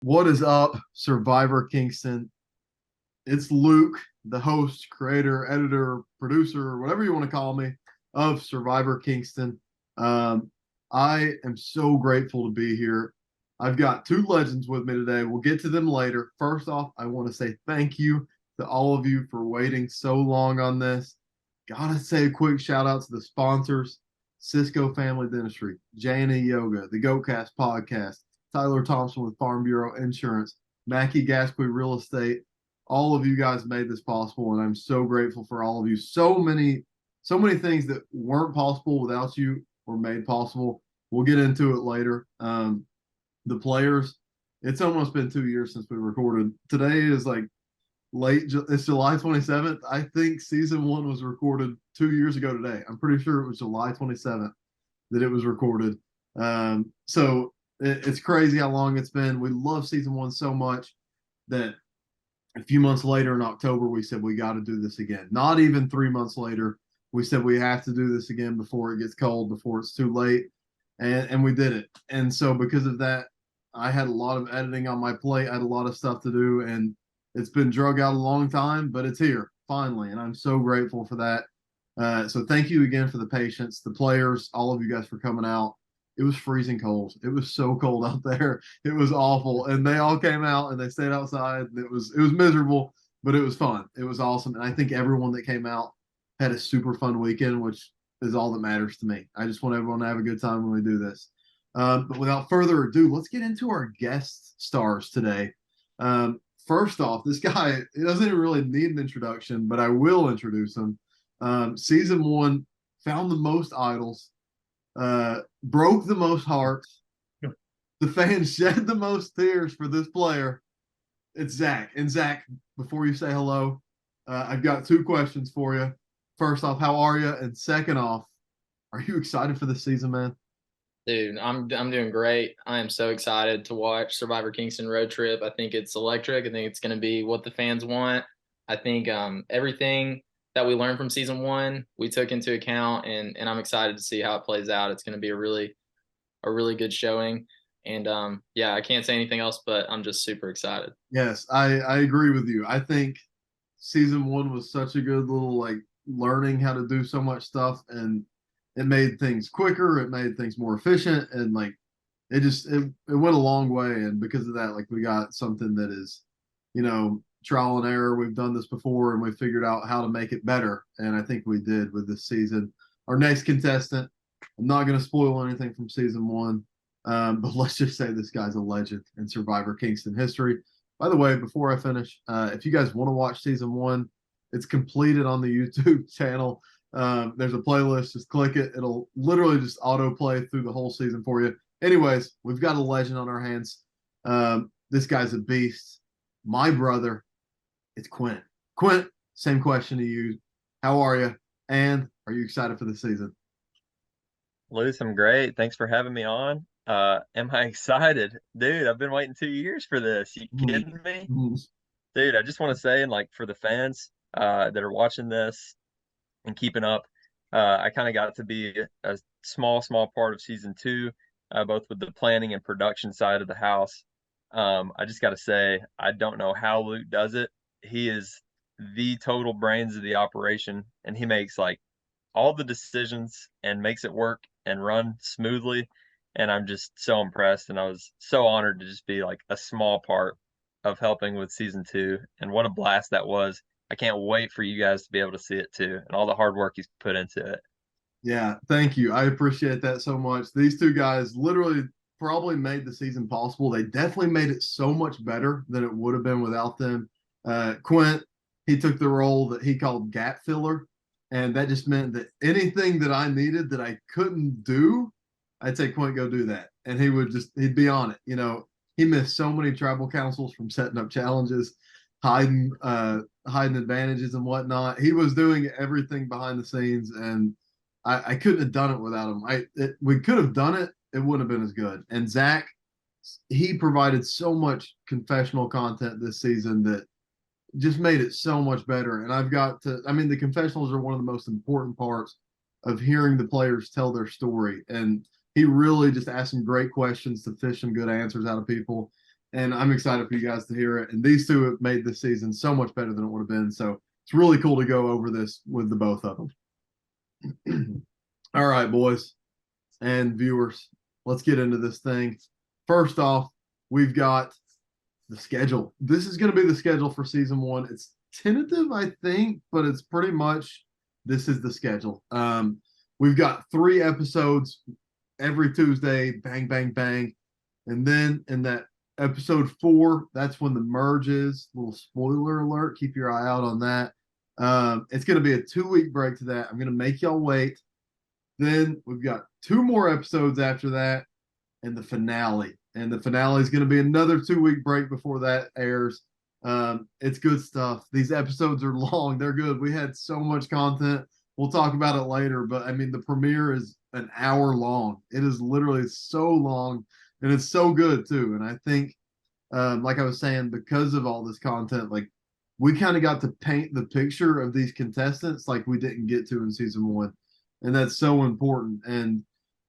What is up, Survivor Kingston? It's Luke, the host, creator, editor, producer, whatever you want to call me, of Survivor Kingston. Um, I am so grateful to be here. I've got two legends with me today. We'll get to them later. First off, I want to say thank you to all of you for waiting so long on this. Gotta say a quick shout out to the sponsors: Cisco Family Dentistry, J&E Yoga, the GoCast Podcast, Tyler Thompson with Farm Bureau Insurance, Mackey Gasquet Real Estate. All of you guys made this possible, and I'm so grateful for all of you. So many things that weren't possible without you were made possible. We'll get into it later. The players, it's almost been 2 years since we recorded. Today is like it's July 27th. I think season one was recorded 2 years ago today. I'm pretty sure it was July 27th that it was recorded. So it's crazy how long it's been. We love season one so much that a few months later in October, we said we got to do this again. Not even 3 months later, we said we have to do this again before it gets cold, before it's too late. And we did it. And so because of that, I had a lot of editing on my plate. I had a lot of stuff to do, and it's been drug out a long time, but it's here finally. And I'm so grateful for that. So thank you again for the patience, the players, all of you guys for coming out. It was freezing cold. It was so cold out there. It was awful. And they all came out and they stayed outside. It was miserable, but it was fun. It was awesome. And I think everyone that came out had a super fun weekend, which is all that matters to me. I just want everyone to have a good time when we do this. But without further ado, let's get into our guest stars today. First off, this guy, he doesn't even really need an introduction, but I will introduce him. Season one, found the most idols, broke the most hearts. The fans shed the most tears for this player. It's Zach. And Zach, before you say hello, I've got two questions for you. First off, how are you? And second off, are you excited for this season, man? Dude, I'm doing great. I am so excited to watch Survivor Kingston Road Trip. I think it's electric. I think it's going to be what the fans want. I think everything that we learned from season one we took into account, and I'm excited to see how it plays out. It's going to be a really good showing, and yeah, I can't say anything else, but I'm just super excited. Yes, I agree with you. I think season one was such a good little like learning how to do so much stuff, and it made things quicker, it made things more efficient, and like it went a long way. And because of that, like we got something that is, trial and error. We've done this before and we figured out how to make it better. And I think we did with this season. Our next contestant, I'm not going to spoil anything from season one, but let's just say this guy's a legend in Survivor Kingston history. By the way, before I finish, if you guys want to watch season one, it's completed on the YouTube channel. There's a playlist. Just click it. It'll literally just autoplay through the whole season for you. Anyways, we've got a legend on our hands. This guy's a beast. My brother, it's Quint. Quint, same question to you. How are you? And are you excited for the season? Luce, I'm great. Thanks for having me on. Am I excited? Dude, I've been waiting 2 years for this. You kidding me? Dude, I just want to say, and like for the fans that are watching this and keeping up, I kind of got to be a small part of season two, both with the planning and production side of the house. I just got to say, I don't know how Luke does it. He is the total brains of the operation, and he makes like all the decisions and makes it work and run smoothly. And I'm just so impressed. And I was so honored to just be like a small part of helping with season two. And what a blast that was. I can't wait for you guys to be able to see it too, and all the hard work he's put into it. Yeah, thank you. I appreciate that so much. These two guys literally probably made the season possible. They definitely made it so much better than it would have been without them. Quint, he took the role that he called gap filler, and that just meant that anything that I needed that I couldn't do, I'd say, Quint, go do that. And he'd be on it. He missed so many tribal councils from setting up challenges, hiding advantages and whatnot. He was doing everything behind the scenes, and I couldn't have done it without him. We could have done it. It wouldn't have been as good. And Zach, he provided so much confessional content this season that just made it so much better. And the confessionals are one of the most important parts of hearing the players tell their story. And he really just asked some great questions to fish some good answers out of people. and I'm excited for you guys to hear it. And these two have made this season so much better than it would have been. So it's really cool to go over this with the both of them. All right, boys and viewers, let's get into this thing. First off, we've got the schedule. This is going to be the schedule for season 1. It's tentative, I think, but it's pretty much this is the schedule. We've got 3 episodes every Tuesday, bang, bang, bang. And then in that episode 4, that's when the merge is. Little spoiler alert. Keep your eye out on that. It's going to be a 2-week break to that. I'm going to make y'all wait. Then we've got 2 more episodes after that and the finale. And the finale is going to be another 2-week break before that airs. It's good stuff. These episodes are long. They're good. We had so much content. We'll talk about it later. But I mean, the premiere is an hour long. It is literally so long and it's so good too. And I think, like I was saying, because of all this content, like we kind of got to paint the picture of these contestants like we didn't get to in season 1. And that's so important. And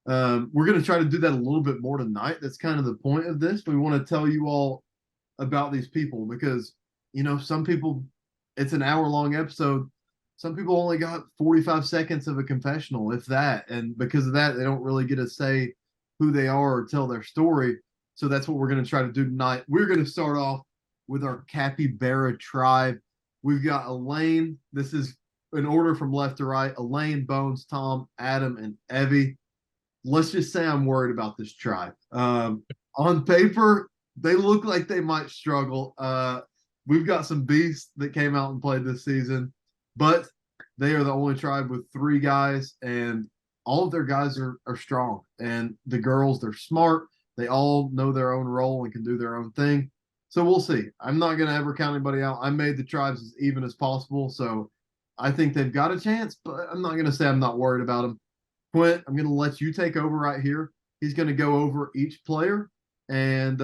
we're going to try to do that a little bit more tonight. That's kind of the point of this. We want to tell you all about these people because, you know, some people, it's an hour-long episode. Some people only got 45 seconds of a confessional, if that. And because of that, they don't really get to say who they are or tell their story. So that's what we're going to try to do tonight. We're going to start off with our Capybara Tribe. We've got Elaine. This is in order from left to right: Elaine, Bones, Tom, Adam, and Evie. Let's just say I'm worried about this tribe. On paper, they look like they might struggle. We've got some beasts that came out and played this season, but they are the only tribe with 3 guys, and all of their guys are strong. And the girls, they're smart. They all know their own role and can do their own thing. So we'll see. I'm not going to ever count anybody out. I made the tribes as even as possible, so I think they've got a chance, but I'm not going to say I'm not worried about them. Quint, I'm going to let you take over right here. He's going to go over each player, and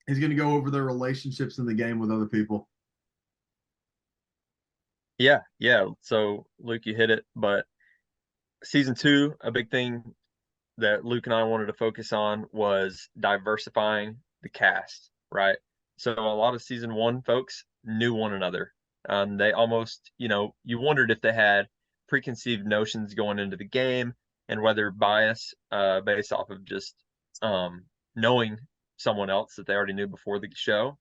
he's going to go over their relationships in the game with other people. Yeah. So Luke, you hit it, but season 2, a big thing that Luke and I wanted to focus on was diversifying the cast, right? So a lot of season 1 folks knew one another. They almost, you wondered if they had preconceived notions going into the game and whether bias based off of just knowing someone else that they already knew before the show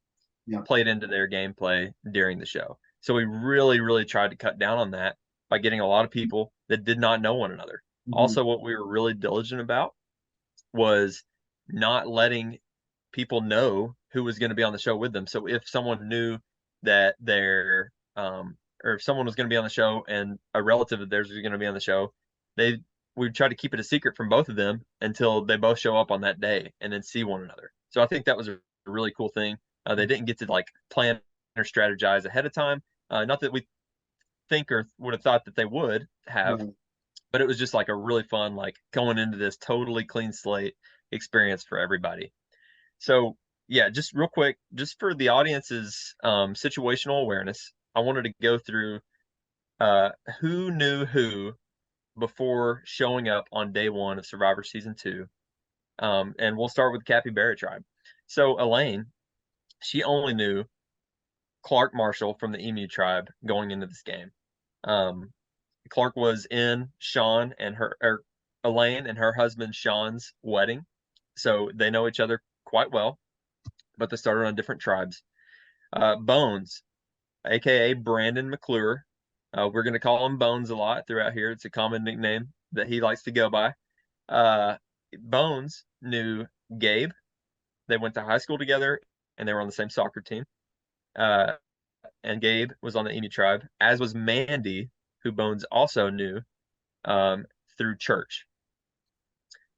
played into their gameplay during the show. So we really, really tried to cut down on that by getting a lot of people that did not know one another. Mm-hmm. Also, what we were really diligent about was not letting people know who was going to be on the show with them. So if someone knew that their or if someone was going to be on the show and a relative of theirs was going to be on the show, we tried to keep it a secret from both of them until they both show up on that day and then see one another. So I think that was a really cool thing. They didn't get to like plan or strategize ahead of time. Not that we think or would have thought that they would have, but it was just like a really fun, like going into this totally clean slate experience for everybody. So yeah, just real quick, just for the audience's situational awareness, I wanted to go through who knew who before showing up on day 1 of Survivor Season 2. And we'll start with Capybara Tribe. So Elaine, she only knew Clark Marshall from the Emu Tribe going into this game. Clark was in Sean and Elaine and her husband Sean's wedding, so they know each other quite well, but they started on different tribes. Bones, aka Brandon McClure, we're going to call him Bones a lot throughout here. It's a common nickname that he likes to go by. Bones knew Gabe. They went to high school together and they were on the same soccer team. And Gabe was on the Emu Tribe, as was Mandy, who Bones also knew through church.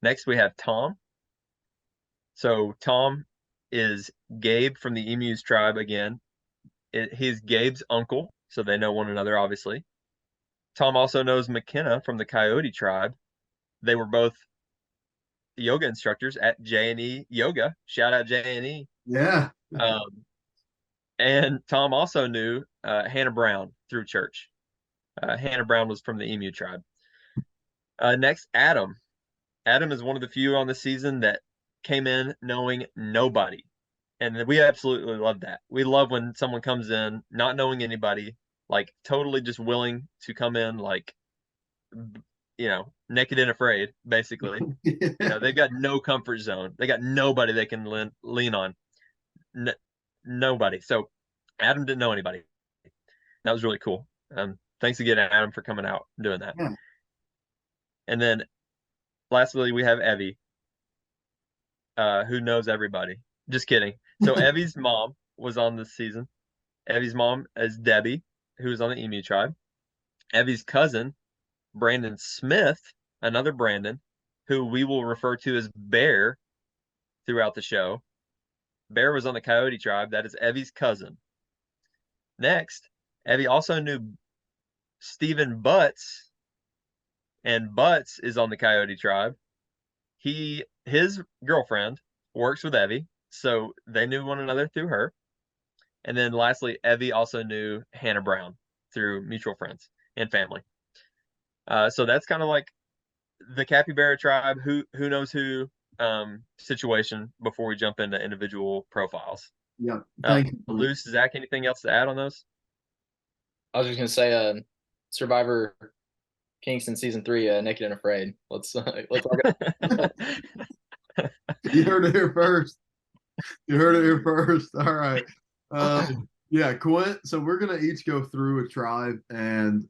Next, we have Tom. So Tom is Gabe from the Emu's tribe again. He's Gabe's uncle, so they know one another, obviously. Tom also knows Mikenah from the Coyote Tribe. They were both yoga instructors at J&E Yoga. Shout out J&E. Yeah. And Tom also knew Hannah Brown through church. Hannah Brown was from the Emu Tribe. Next, Adam. Adam is one of the few on the season that came in knowing nobody. And we absolutely love that. We love when someone comes in not knowing anybody, like totally just willing to come in, like, naked and afraid, basically. They've got no comfort zone. They got nobody they can lean on. N Nobody. So Adam didn't know anybody. That was really cool. Thanks again, Adam, for coming out and doing that. Yeah. And then lastly, we have Evie, who knows everybody. Just kidding. So Evie's mom was on this season. Evie's mom is Debbie, who's on the Emu Tribe. Evie's cousin, Brandon Smith, another Brandon, who we will refer to as Bear throughout the show. Bear was on the Coyote Tribe. That is Evie's cousin. Next, Evie also knew Stephen Butts, and Butts is on the Coyote Tribe. His girlfriend works with Evie, so they knew one another through her. And then lastly, Evie also knew Hannah Brown through mutual friends and family. So that's kind of like the Capybara Tribe, who knows who situation before we jump into individual profiles. Yeah. Thank you. Luce, Zach, anything else to add on those? I was just gonna say, Survivor Kingston season 3, Naked and Afraid. Let's talk about You heard it here first. You heard it here first. All right. Yeah, Quint. So we're gonna each go through a tribe, and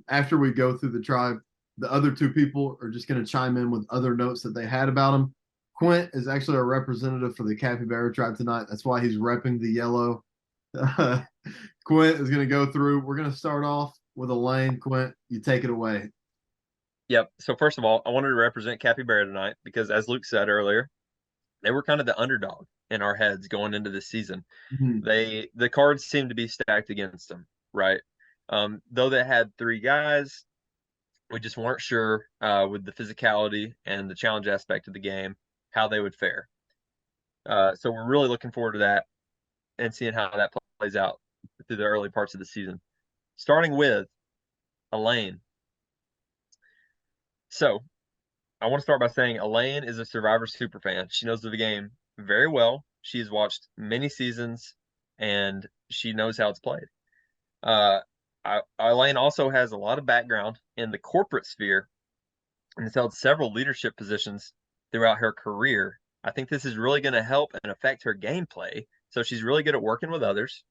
after we go through the tribe, the other two people are just gonna chime in with other notes that they had about them. Quint is actually a representative for the Capybara Tribe tonight. That's why he's repping the yellow. Quint is gonna go through. We're gonna start off with Elaine. Quint, you take it away. Yep. So first of all, I wanted to represent Capybara tonight because, as Luke said earlier, they were kind of the underdog in our heads going into this season. Mm-hmm. The cards seemed to be stacked against them, right? Though they had 3 guys, we just weren't sure with the physicality and the challenge aspect of the game how they would fare. So we're really looking forward to that and seeing how that plays out through the early parts of the season. Starting with Elaine. So I want to start by saying Elaine is a Survivor superfan. She knows the game very well. She has watched many seasons and she knows how it's played. Elaine also has a lot of background in the corporate sphere and has held several leadership positions throughout her career. I think this is really going to help and affect her gameplay. So she's really good at working with others.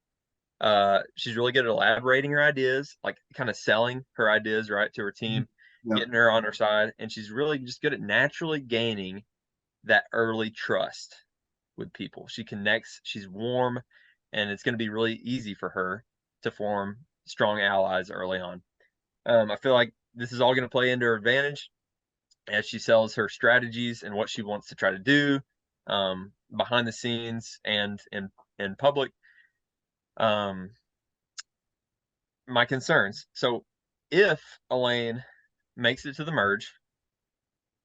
She's really good at elaborating her ideas, like kind of selling her ideas right to her team, getting her on her side. And she's really just good at naturally gaining that early trust with people. She connects, she's warm, and it's going to be really easy for her to form strong allies early on. I feel like this is all going to play into her advantage as she sells her strategies and what she wants to try to do behind the scenes and in public. My concerns. So if Elaine makes it to the merge,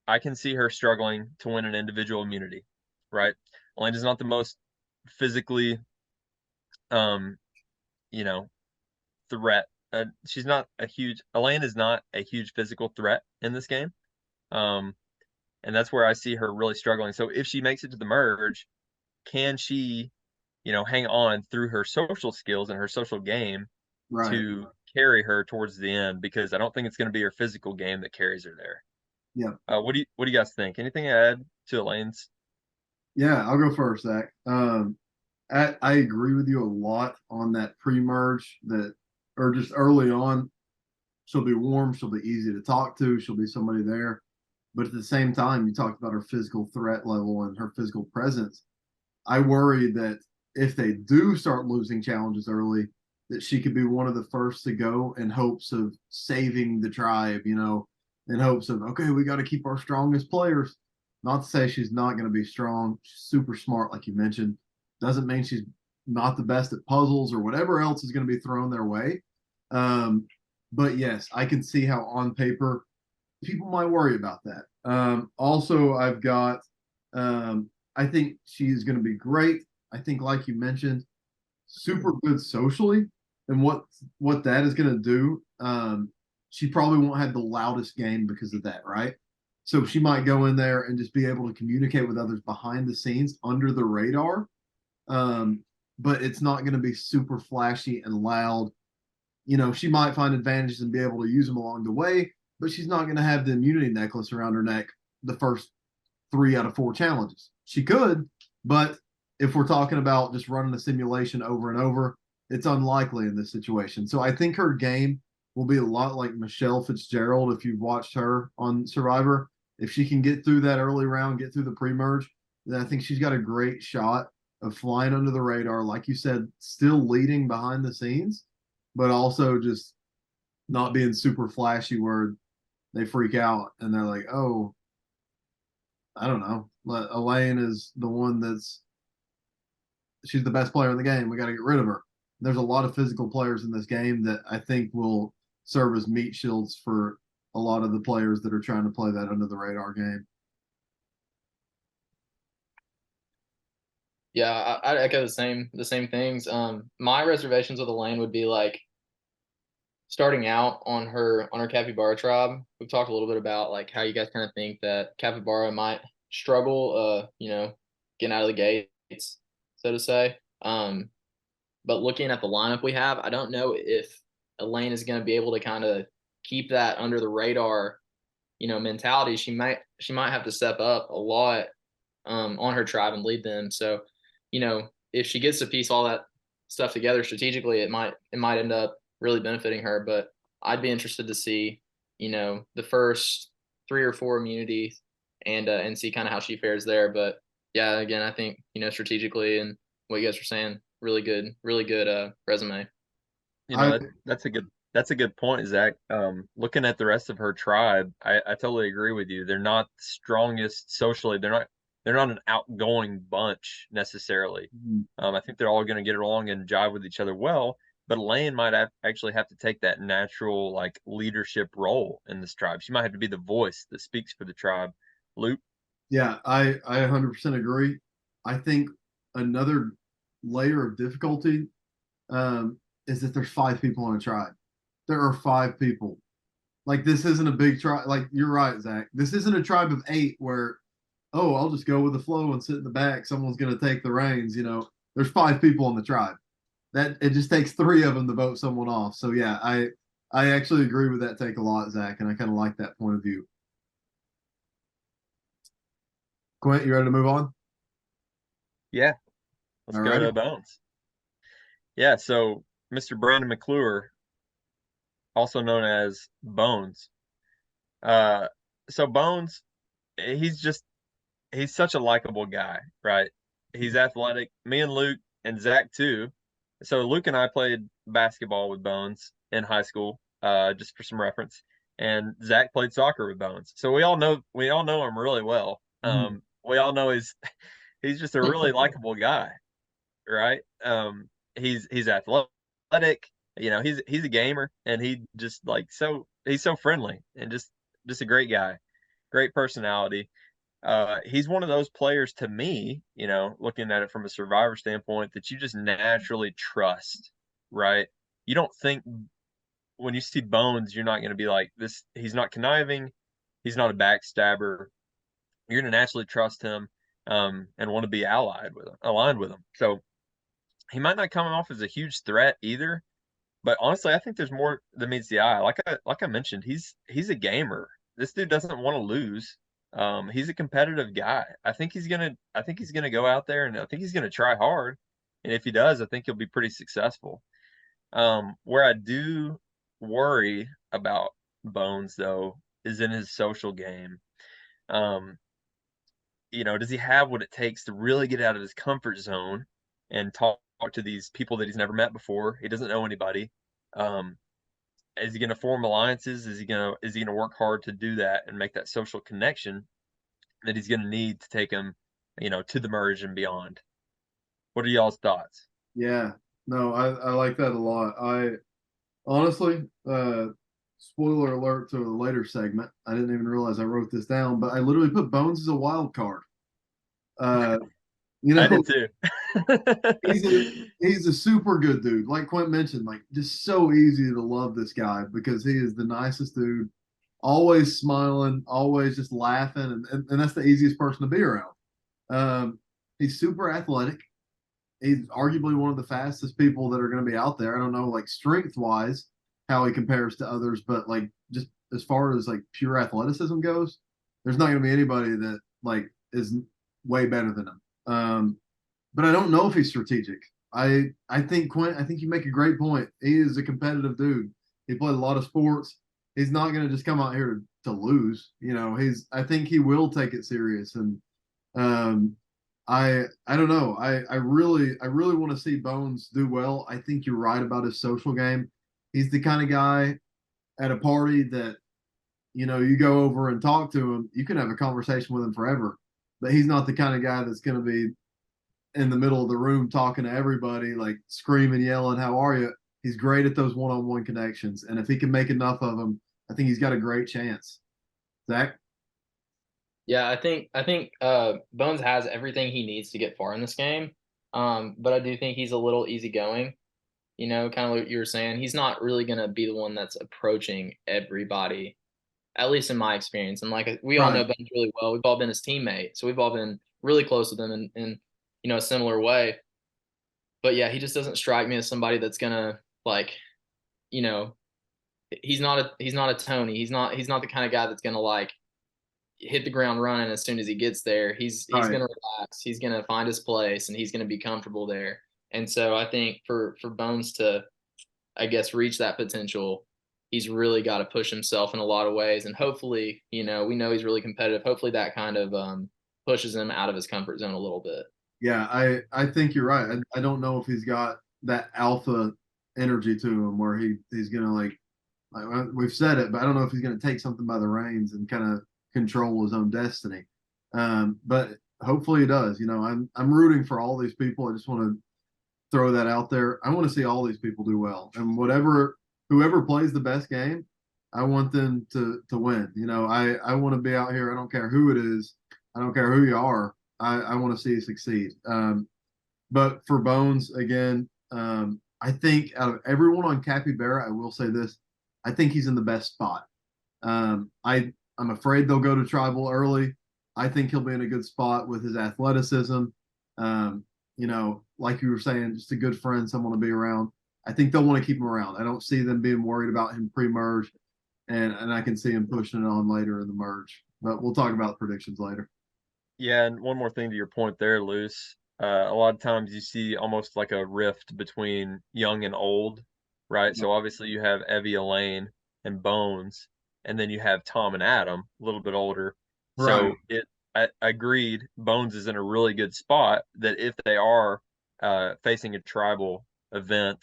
I can see her struggling to win an individual immunity, right? Elaine is not the most physically, threat. Elaine is not a huge physical threat in this game. And that's where I see her really struggling. So if she makes it to the merge, can she, hang on through her social skills and her social game to carry her towards the end? Because I don't think it's going to be her physical game that carries her there. Yeah. What do you guys think? Anything to add to Elaine's? Yeah, I'll go first, Zach. I agree with you a lot on that pre-merge or just early on. She'll be warm. She'll be easy to talk to. She'll be somebody there. But at the same time, you talked about her physical threat level and her physical presence. I worry that if they do start losing challenges early, that she could be one of the first to go in hopes of saving the tribe, in hopes of, okay, we got to keep our strongest players. Not to say she's not going to be strong. She's super smart, like you mentioned. Doesn't mean she's not the best at puzzles or whatever else is going to be thrown their way. But yes, I can see how on paper people might worry about that. Also, I've got, I think she's going to be great. I think, like you mentioned, super good socially. And what that is going to do, she probably won't have the loudest game because of that, right? So she might go in there and just be able to communicate with others behind the scenes under the radar. but it's not going to be super flashy and loud. She might find advantages and be able to use them along the way, but she's not going to have the immunity necklace around her neck the first 3 out of 4 challenges. She could, but if we're talking about just running a simulation over and over, it's unlikely in this situation. So I think her game will be a lot like Michelle Fitzgerald if you've watched her on Survivor. If she can get through that early round, get through the pre-merge, then I think she's got a great shot of flying under the radar, like you said, still leading behind the scenes, but also just not being super flashy where they freak out and they're like, oh, I don't know. Elaine is the one she's the best player in the game. We got to get rid of her. There's a lot of physical players in this game that I think will serve as meat shields for a lot of the players that are trying to play that under the radar game. Yeah, I echo the same things. My reservations with Elaine would be like starting out on her Capybara Tribe. We've talked a little bit about like how you guys kind of think that Capybara might struggle, getting out of the gates, so to say. But looking at the lineup we have, I don't know if Elaine is going to be able to kind of keep that under the radar, mentality. She might have to step up a lot on her tribe and lead them. So, if she gets to piece all that stuff together strategically, it might end up really benefiting her. But I'd be interested to see, the first 3 or 4 immunities and see kind of how she fares there. But yeah, again, I think, strategically and what you guys were saying, really good resume. That's a good point, Zach. Looking at the rest of her tribe, I totally agree with you. They're not the strongest socially. They're not an outgoing bunch necessarily. I think they're all going to get along and jive with each other well. But Elaine might actually have to take that natural like leadership role in this tribe. She might have to be the voice that speaks for the tribe. Luke? Yeah, I 100% agree. I think another layer of difficulty is that there's 5 people on a tribe. There are 5 people. Like this isn't a big tribe. Like you're right, Zach. This isn't a tribe of 8 where, oh, I'll just go with the flow and sit in the back. Someone's going to take the reins. There's 5 people on the tribe. That it just takes 3 of them to vote someone off. So yeah, I actually agree with that take a lot, Zach, and I kind of like that point of view. Quint, you ready to move on? Yeah. Let's go to Bones. Yeah, so Mr. Brandon McClure, also known as Bones. So Bones, he's such a likable guy, right? He's athletic. Me and Luke and Zach too. So Luke and I played basketball with Bones in high school, just for some reference. And Zach played soccer with Bones. So we all know him really well. We all know he's just a really likable guy, right? He's athletic, he's a gamer, and he's so friendly and just a great guy, great personality. He's one of those players to me, looking at it from a Survivor standpoint, that you just naturally trust, right? You don't think when you see Bones, you're not going to be like this. He's not conniving. He's not a backstabber. You're going to naturally trust him, and want to be aligned with him. So he might not come off as a huge threat either, but honestly, I think there's more than meets the eye. Like I mentioned, he's a gamer. This dude doesn't want to lose. He's a competitive guy. I think he's gonna go out there, and I think he's gonna try hard. And if he does, I think he'll be pretty successful. Where I do worry about Bones though is in his social game. Um, does he have what it takes to really get out of his comfort zone and talk to these people that he's never met before? He doesn't know anybody. Is he going to form alliances? Is he going to work hard to do that and make that social connection that he's going to need to take him, to the merge and beyond? What are y'all's thoughts? Yeah, no, I like that a lot. I honestly, spoiler alert to a later segment. I didn't even realize I wrote this down, but I literally put Bones as a wild card. I did too. he's a super good dude. Like Quint mentioned, like just so easy to love this guy because he is the nicest dude, always smiling, always just laughing, and that's the easiest person to be around. He's super athletic. he's arguably one of the fastest people that are going to be out there. I don't know, like strength wise, how he compares to others, but like just as far as like pure athleticism goes, there's not going to be anybody that like is way better than him. But I don't know if he's strategic. I think Quint. I think you make a great point. He is a competitive dude. He played a lot of sports. He's not going to just come out here to lose. You know, I think he will take it serious. And um, I don't know. I really want to see Bones do well. I think you're right about his social game. He's the kind of guy at a party that you go over and talk to him. You can have a conversation with him forever, but he's not the kind of guy that's going to be in the middle of the room talking to everybody, like screaming, yelling, "How are you?" He's great at those one-on-one connections, and if he can make enough of them, I think he's got a great chance. Zach? Yeah, I think Bones has everything he needs to get far in this game. But I do think he's a little easygoing. Kind of what you were saying. He's not really gonna be the one that's approaching everybody, at least in my experience. And like we all know Right. Bones really well. We've all been his teammates, so we've all been really close with him in a similar way. But yeah, he just doesn't strike me as somebody that's gonna like, you know, he's not a Tony. He's not the kind of guy that's gonna like hit the ground running as soon as he gets there. He's Right. gonna relax. He's gonna find his place and he's gonna be comfortable there. And so I think for Bones to, I guess, reach that potential, he's really got to push himself in a lot of ways. And hopefully, we know he's really competitive. Hopefully that kind of pushes him out of his comfort zone a little bit. Yeah, I think you're right. I don't know if he's got that alpha energy to him where he's gonna like we've said it, but I don't know if he's gonna take something by the reins and kind of control his own destiny. But hopefully he does. I'm rooting for all these people. I just want to throw that out there. I want to see all these people do well, and whoever plays the best game, I want them to win. I want to be out here. I don't care who it is. I don't care who you are. I want to see you succeed. But for Bones again, I think out of everyone on Capybara, I will say this: I think he's in the best spot. I'm afraid they'll go to tribal early. I think he'll be in a good spot with his athleticism. Like you were saying, just a good friend, someone to be around. I think they'll want to keep him around. I don't see them being worried about him pre-merge, and I can see him pushing it on later in the merge. But we'll talk about predictions later. Yeah, and one more thing to your point there, Luce. A lot of times you see almost like a rift between young and old, right? So obviously you have Evie, Elaine, and Bones, and then you have Tom and Adam, a little bit older. Right. So I agreed, Bones is in a really good spot that if they are facing a tribal event,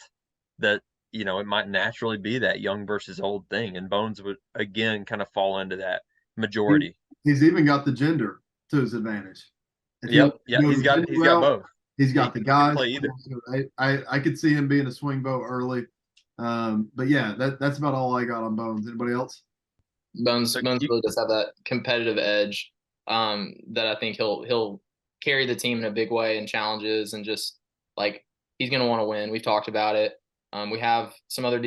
that it might naturally be that young versus old thing, and Bones would again kind of fall into that majority. He's even got the gender to his advantage. If he Yep. wants to Yeah, go he's the got gender he's got route, both. he's He, got the he can guys. play either. I could see him being a swing vote early. But yeah, that's about all I got on Bones. Anybody else? Bones So Bones really does have that competitive edge that I think he'll carry the team in a big way in challenges and just like he's going to want to win. We've talked about it. We have some other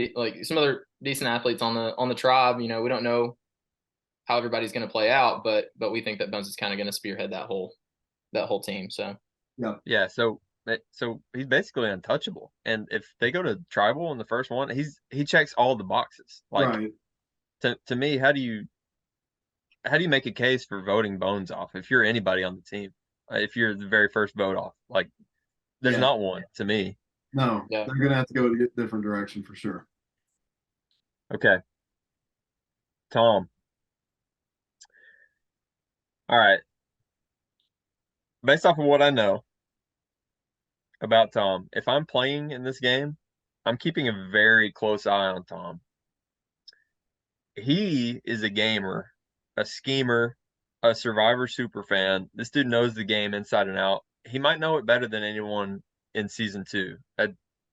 some other decent athletes on the tribe. We don't know how everybody's going to play out, but we think that Bones is kind of going to spearhead that whole team. So Yeah. yeah, so he's basically untouchable. And if they go to tribal in the first one, he checks all the boxes. Like Right. to me, how do you make a case for voting Bones off if you're anybody on the team? If you're the very first vote off, like there's Yeah. not one to me. No, yeah, they're gonna have to go a different direction for sure. Okay, Tom. All right. Based off of what I know about Tom, if I'm playing in this game, I'm keeping a very close eye on Tom. He is a gamer, a schemer, a Survivor super fan. This dude knows the game inside and out. He might know it better than anyone in season two,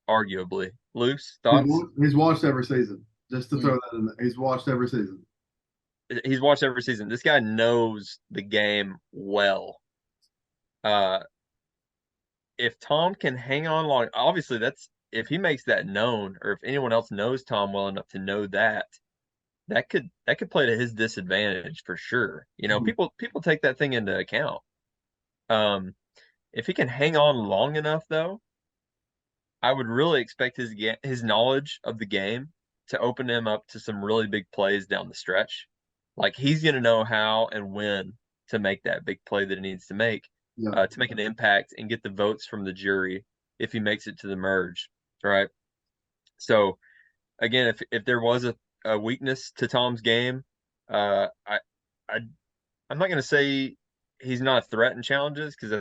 arguably. Loose thoughts? He's watched every season. Just to throw mm, that in there. He's watched every season. He's watched every season. This guy knows the game well. Uh, if Tom can hang on long, obviously that's if he makes that known, or if anyone else knows Tom well enough to know that, that could play to his disadvantage for sure. Mhm. People take that thing into account. Um, if he can hang on long enough though, I would really expect his knowledge of the game to open him up to some really big plays down the stretch. Like he's going to know how and when to make that big play that he needs to make an impact and get the votes from the jury if he makes it to the merge, right? So again, if there was a weakness to Tom's game, I I'm not going to say he's not a threat in challenges because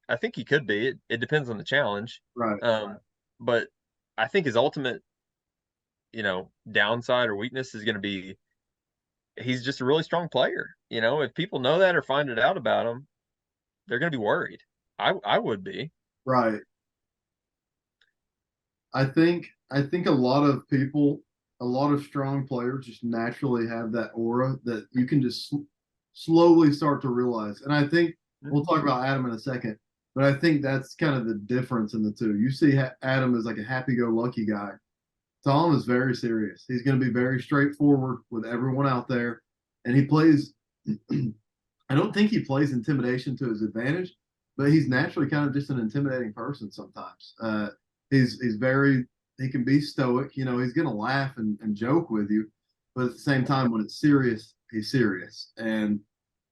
I think he could be. It depends on the challenge. Right. But I think his ultimate, downside or weakness is going to be he's just a really strong player. If people know that or find it out about him, they're going to be worried. I would be. Right. I think a lot of people, a lot of strong players just naturally have that aura that you can just slowly start to realize. And I think we'll talk about Adam in a second, but I think that's kind of the difference in the two. You see Adam as like a happy-go-lucky guy. Tom is very serious. He's going to be very straightforward with everyone out there, and he plays. I don't think he plays intimidation to his advantage, but he's naturally kind of just an intimidating person sometimes. He's very he can be stoic. He's going to laugh and joke with you, but at the same time, when it's serious, he's serious. And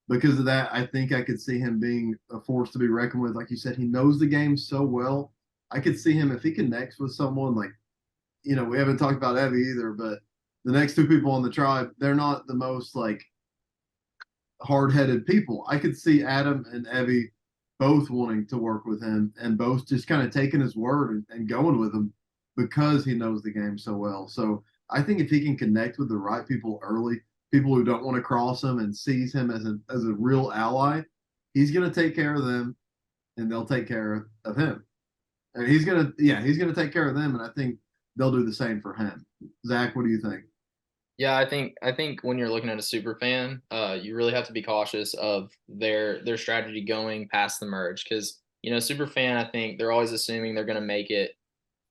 because of that, I think I could see him being a force to be reckoned with. Like you said, he knows the game so well. I could see him if he connects with someone like, we haven't talked about Evie either, but the next two people on the tribe, they're not the most like hard-headed people. I could see Adam and Evie both wanting to work with him and both just kind of taking his word and going with him because he knows the game so well. So I think if he can connect with the right people early, people who don't want to cross him and sees him as a real ally, he's going to take care of them and they'll take care of him. And he's going to take care of them. And I think they'll do the same for him. Zach, what do you think? Yeah, I think when you're looking at a super fan, you really have to be cautious of their strategy going past the merge because super fan, I think they're always assuming they're going to make it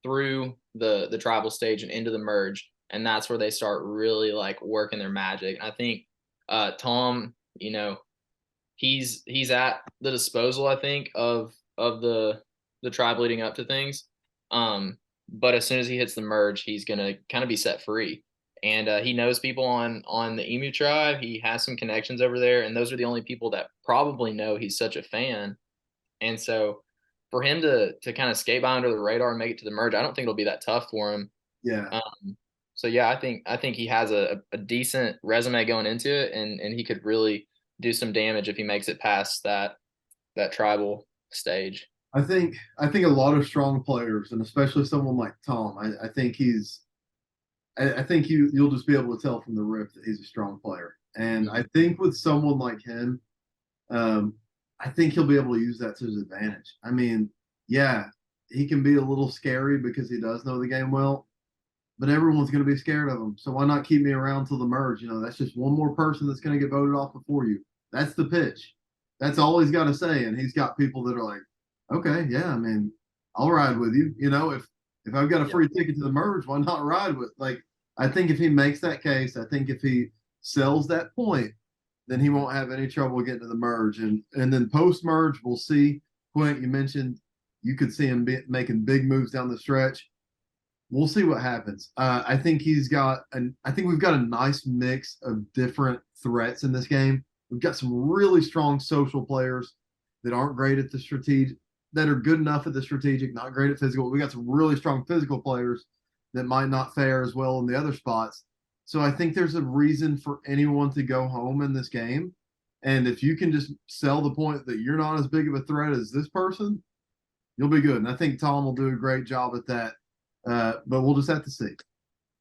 through the tribal stage and into the merge, and that's where they start really like working their magic. And I think Tom, he's at the disposal, I think, of the tribe leading up to things. But as soon as he hits the merge, he's gonna kind of be set free. And he knows people on the Emu Tribe. He has some connections over there, and those are the only people that probably know he's such a fan. And so, for him to kind of skate by under the radar and make it to the merge, I don't think it'll be that tough for him. Yeah. So yeah, I think he has a decent resume going into it, and he could really do some damage if he makes it past that tribal stage. I think a lot of strong players, and especially someone like Tom, I think I think you'll just be able to tell from the rip that he's a strong player. And I think with someone like him, I think he'll be able to use that to his advantage. I mean, yeah, he can be a little scary because he does know the game well, but everyone's going to be scared of him. So why not keep me around till the merge? That's just one more person that's going to get voted off before you. That's the pitch. That's all he's got to say. And he's got people that are like, okay, yeah, I mean, I'll ride with you. If I've got a free ticket to the merge, why not ride with? Like, I think if he makes that case, I think if he sells that point, then he won't have any trouble getting to the merge. And then post merge, we'll see. Quint, you mentioned you could see him making big moves down the stretch. We'll see what happens. I think I think we've got a nice mix of different threats in this game. We've got some really strong social players that aren't great at the strategic, that are good enough at the strategic, not great at physical. We got some really strong physical players that might not fare as well in the other spots. So I think there's a reason for anyone to go home in this game. And if you can just sell the point that you're not as big of a threat as this person, you'll be good. And I think Tom will do a great job at that. But we'll just have to see.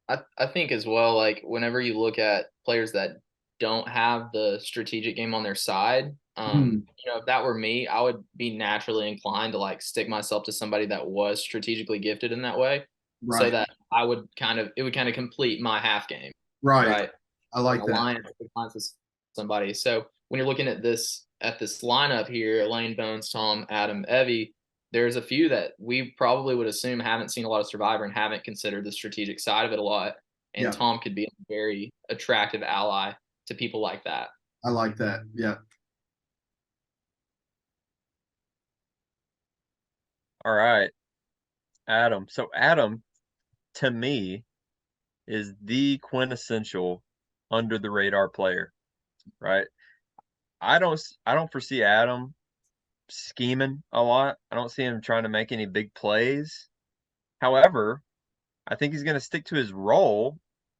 I think as well, like whenever you look at players that don't have the strategic game on their side, if that were me, I would be naturally inclined to like stick myself to somebody that was strategically gifted in that way, so that it would kind of complete my half game. Right. I like that. Alliance with somebody. So when you're looking at this lineup here, Elaine, Bones, Tom, Adam, Evie, there's a few that we probably would assume haven't seen a lot of Survivor and haven't considered the strategic side of it a lot. And Tom could be a very attractive ally to people like that. I like that. Yeah. All right. Adam. So Adam, to me, is the quintessential under the radar player, right? I don't foresee Adam scheming a lot. I don't see him trying to make any big plays. However, I think he's going to stick to his role,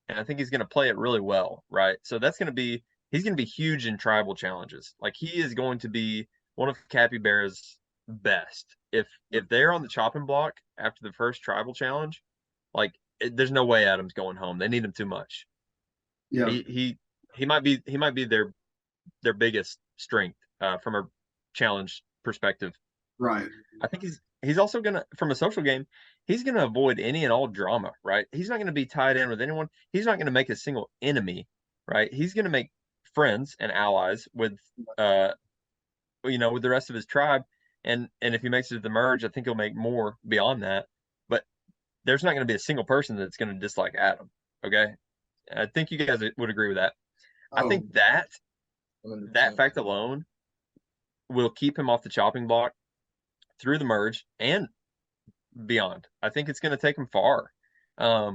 and I think he's going to play it really well, right? So he's going to be huge in tribal challenges. Like he is going to be one of Capybara's best. If they're on the chopping block after the first tribal challenge, like there's no way Adam's going home. They need him too much. Yeah. He might be their biggest strength from a challenge perspective. Right. I think he's also gonna from a social game, he's gonna avoid any and all drama, right? He's not gonna be tied in with anyone. He's not gonna make a single enemy, right? He's gonna make friends and allies with with the rest of his tribe. And if he makes it to the merge, I think he'll make more beyond that. But there's not gonna be a single person that's gonna dislike Adam. Okay. I think you guys would agree with that. I Oh, think that 100%. fact alone will keep him off the chopping block through the merge and beyond. I think it's going to take him far. A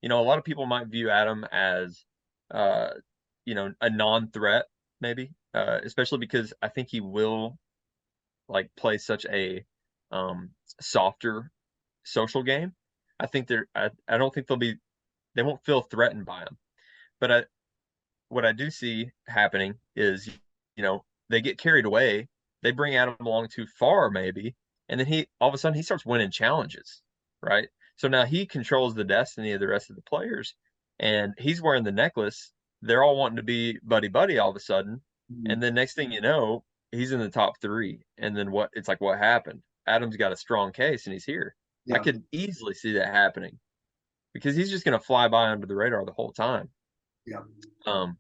lot of people might view Adam as, a non-threat, maybe, especially because I think he will like play such a softer social game. I think I don't think they won't feel threatened by him. But what I do see happening is, they get carried away. They bring Adam along too far, maybe, and then he all of a sudden he starts winning challenges, right? So now he controls the destiny of the rest of the players, and he's wearing the necklace. They're all wanting to be buddy buddy all of a sudden, and then next thing you know, he's in the top three. And then what? It's like what happened? Adam's got a strong case, and he's here. I yeah. could easily see that happening because he's just going to fly by under the radar the whole time. Yeah. Um,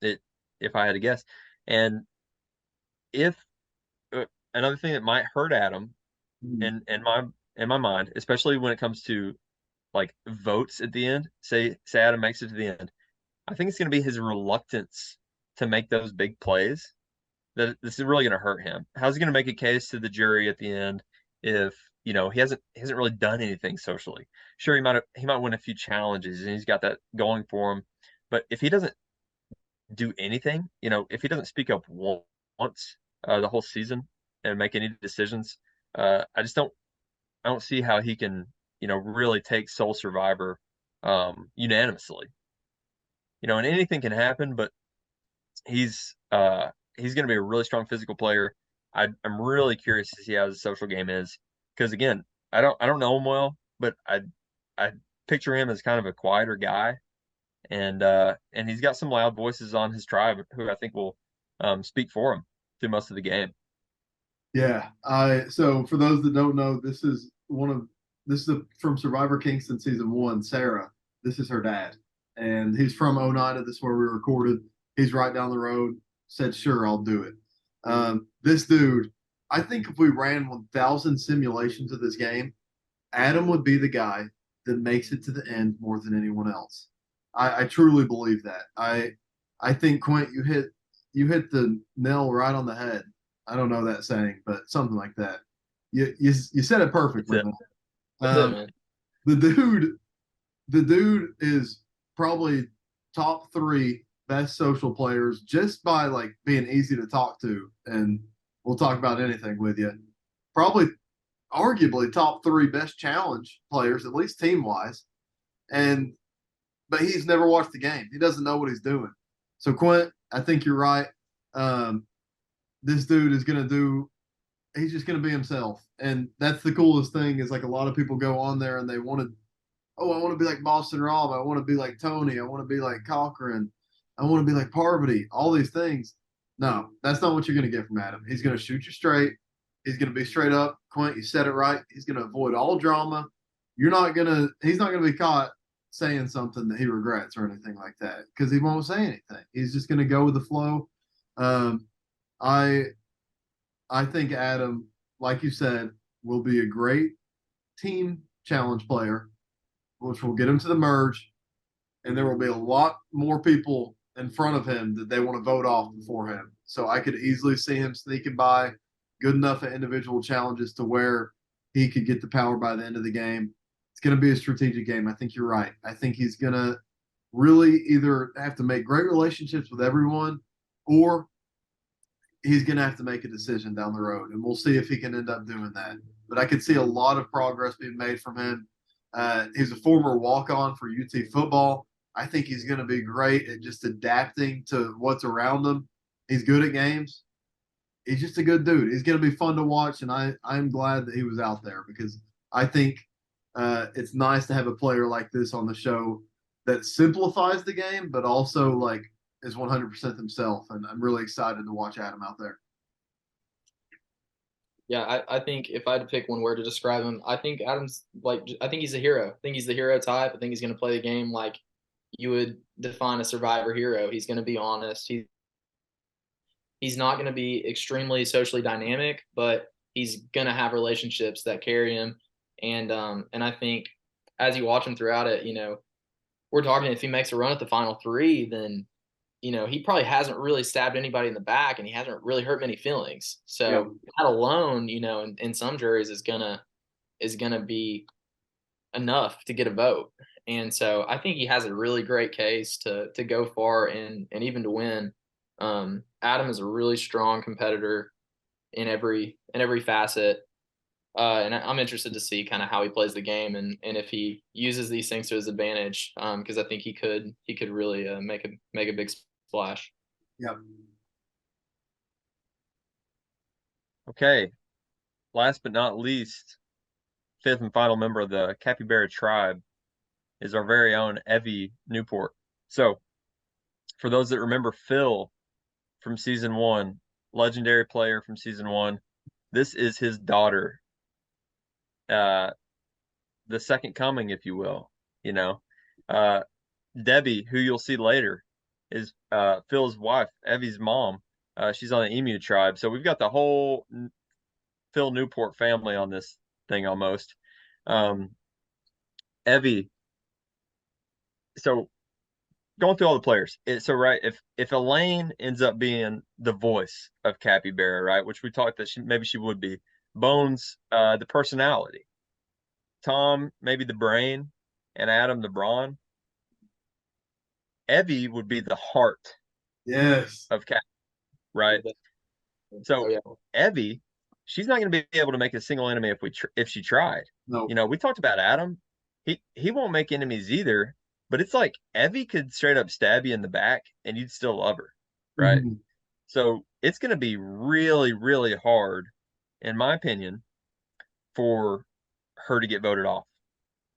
it if I had to guess, and if another thing that might hurt Adam in my mind, especially when it comes to like votes at the end, say Adam makes it to the end, I think it's going to be his reluctance to make those big plays that this is really going to hurt him. How's he going to make a case to the jury at the end if he hasn't really done anything socially? Sure, he might win a few challenges and he's got that going for him, but if he doesn't do anything, if he doesn't speak up once the whole season and make any decisions, I don't see how he can, really take Soul Survivor unanimously. And anything can happen, but he's going to be a really strong physical player. I'm really curious to see how his social game is because again, I don't know him well, but I picture him as kind of a quieter guy, and he's got some loud voices on his tribe who I think will speak for him through most of the game. Yeah. So for those that don't know, this is from Survivor Kingston season 1, Sarah. This is her dad. And he's from Oneida. This is where we recorded. He's right down the road. Said, sure, I'll do it. This dude, I think if we ran 1,000 simulations of this game, Adam would be the guy that makes it to the end more than anyone else. I truly believe that. I think Quint, you hit the nail right on the head. I don't know that saying, but something like that. You said it perfectly. That's it. That's it, man. The dude is probably top 3 best social players just by like being easy to talk to, and we'll talk about anything with you. Probably, arguably top 3 best challenge players, at least team wise. But he's never watched the game. He doesn't know what he's doing. So Quint, I think you're right. This dude is gonna do. He's just gonna be himself, and that's the coolest thing. Is like a lot of people go on there and they want to. Oh, I want to be like Boston Rob. I want to be like Tony. I want to be like Cochran. I want to be like Parvati. All these things. No, that's not what you're gonna get from Adam. He's gonna shoot you straight. He's gonna be straight up. Quint, you said it right. He's gonna avoid all drama. He's not gonna be caught saying something that he regrets or anything like that because he won't say anything. He's just gonna go with the flow. Um, I I think Adam, like you said, will be a great team challenge player, which will get him to the merge, and there will be a lot more people in front of him that they want to vote off before him. So I could easily see him sneaking by good enough at individual challenges to where he could get the power by the end of the game. It's going to be a strategic game. I think you're right. I think he's going to really either have to make great relationships with everyone, or he's going to have to make a decision down the road, and we'll see if he can end up doing that. But I could see a lot of progress being made from him. He's a former walk-on for UT football. I think he's going to be great at just adapting to what's around him. He's good at games. He's just a good dude. He's going to be fun to watch, and I'm glad that he was out there, because I think it's nice to have a player like this on the show that simplifies the game, but also like is 100% himself. And I'm really excited to watch Adam out there. Yeah, I think if I had to pick one word to describe him, I think Adam's like, I think he's a hero. I think he's the hero type. I think he's going to play the game like you would define a Survivor hero. He's going to be honest. He's not going to be extremely socially dynamic, but he's going to have relationships that carry him. And I think as you watch him throughout it, we're talking, if he makes a run at the final three, then he probably hasn't really stabbed anybody in the back, and he hasn't really hurt many feelings. So that alone, in some juries is gonna be enough to get a vote. And so I think he has a really great case to go far and even to win. Adam is a really strong competitor in every facet. And I'm interested to see kind of how he plays the game, and if he uses these things to his advantage, because I think he could really make a big splash. Yep. Okay. Last but not least, fifth and final member of the Capybara Tribe is our very own Evie Newport. So, for those that remember Phil from season 1, legendary player from season 1, this is his daughter. The second coming, if you will. Debbie, who you'll see later, is Phil's wife, Evie's mom. She's on the Emu Tribe. So we've got the whole Phil Newport family on this thing almost. Evie. So going through all the players. Right, if Elaine ends up being the voice of Capybara, right, which we talked that maybe she would be. Bones, the personality. Tom, maybe the brain, and Adam, the brawn. Evie would be the heart. Yes. Of Cap, right? So Evie, she's not going to be able to make a single enemy if she tried. No. We talked about Adam. He won't make enemies either, but it's like Evie could straight up stab you in the back and you'd still love her, right? Mm-hmm. So it's going to be really, really hard, in my opinion, for her to get voted off.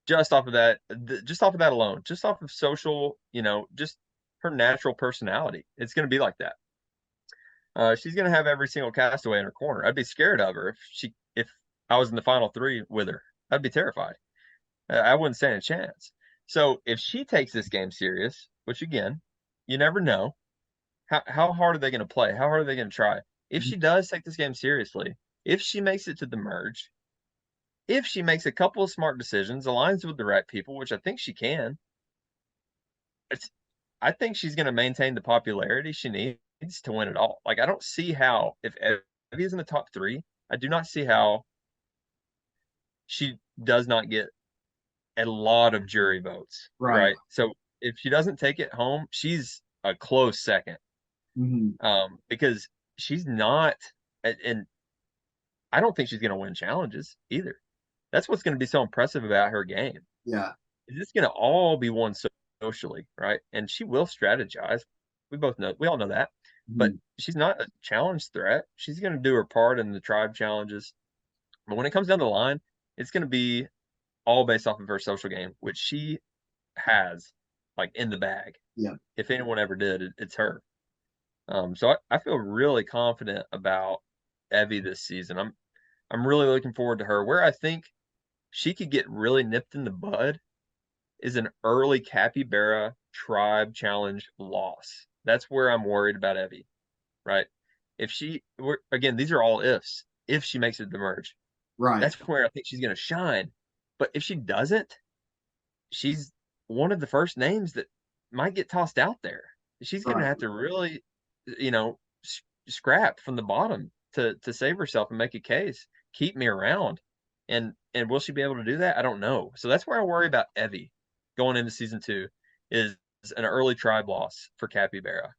Just off of that alone, just off of social, just her natural personality. It's going to be like that. She's going to have every single castaway in her corner. I'd be scared of her if I was in the final three with her. I'd be terrified. I wouldn't stand a chance. So if she takes this game serious, which again, you never know, how hard are they going to play? How hard are they going to try? If she does take this game seriously, if she makes it to the merge, if she makes a couple of smart decisions, aligns with the right people, which I think she can, I think she's going to maintain the popularity she needs to win it all. Like, I don't see how, if Evie is in the top 3, I do not see how she does not get a lot of jury votes. Right? So if she doesn't take it home, she's a close second. Mm-hmm. Because she's not, and I don't think she's going to win challenges either. That's what's going to be so impressive about her game. Yeah. It's going to all be won socially, right? And she will strategize. We all know that. Mm-hmm. But she's not a challenge threat. She's going to do her part in the tribe challenges. But when it comes down the line, it's going to be all based off of her social game, which she has like in the bag. Yeah. If anyone ever did, it's her. So I feel really confident about Evie this season. I'm really looking forward to her. Where I think she could get really nipped in the bud is an early Capybara Tribe challenge loss. That's where I'm worried about Evie, right? Again, these are all ifs. If she makes it to the merge, right, that's where I think she's going to shine. But if she doesn't, she's one of the first names that might get tossed out there. She's going to have to really, scrap from the bottom to save herself and make a case. Keep me around. And will she be able to do that? I don't know. So that's where I worry about Evie going into season 2 is an early tribe loss for Capybara.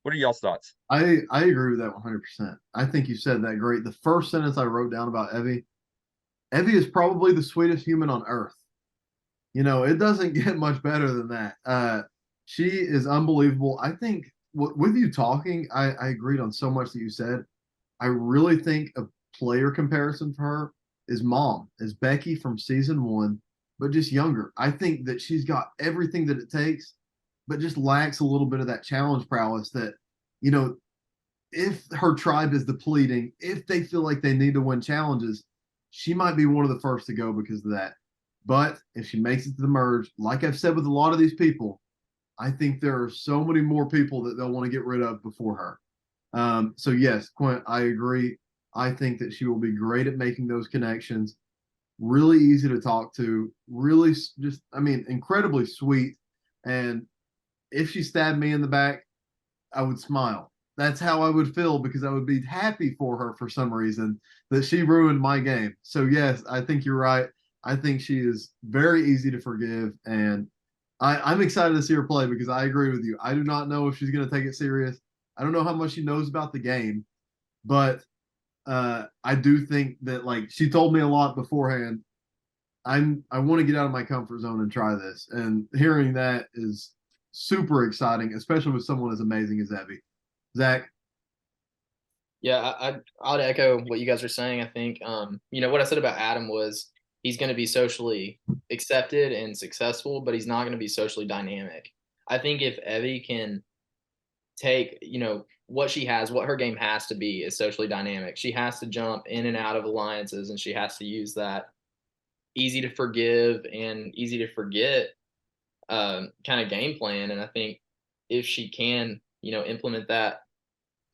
What are y'all's thoughts? I agree with that 100%. I think you said that great. The first sentence I wrote down about Evie is probably the sweetest human on earth. It doesn't get much better than that. She is unbelievable. I think with you talking, I agreed on so much that you said. I really think a player comparison for her is Mom, is Becky from season 1, but just younger. I think that she's got everything that it takes, but just lacks a little bit of that challenge prowess that, you know, if her tribe is depleting, if they feel like they need to win challenges, she might be one of the first to go because of that. But if she makes it to the merge, like I've said with a lot of these people, I think there are so many more people that they'll want to get rid of before her. So yes, Quint, I agree. I think that she will be great at making those connections. Really easy to talk to. Really, just I mean, incredibly sweet. And if she stabbed me in the back, I would smile. That's how I would feel because I would be happy for her for some reason that she ruined my game. So yes, I think you're right. I think she is very easy to forgive, and I'm excited to see her play because I agree with you. I do not know if she's going to take it serious. I don't know how much she knows about the game, but I do think that like she told me a lot beforehand. I want to get out of my comfort zone and try this, and hearing that is super exciting, especially with someone as amazing as Evie. Zach. Yeah, I'd echo what you guys are saying. I think, what I said about Adam was he's going to be socially accepted and successful, but he's not going to be socially dynamic. I think if Evie can take, what she has, what her game has to be is socially dynamic. She has to jump in and out of alliances, and she has to use that easy to forgive and easy to forget kind of game plan. And I think if she can, implement that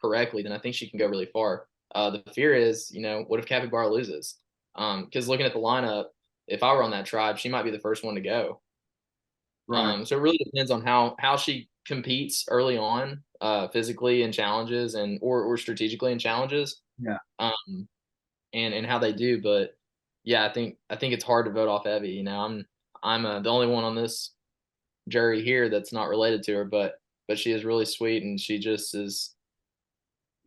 correctly, then I think she can go really far. The fear is, what if Capybara loses? Because looking at the lineup, if I were on that tribe, she might be the first one to go. Right. So it really depends on how she competes early on, physically in challenges and or strategically in challenges. Yeah. And how they do. But yeah, I think it's hard to vote off Evie. I'm the only one on this jury here that's not related to her, but she is really sweet and she just is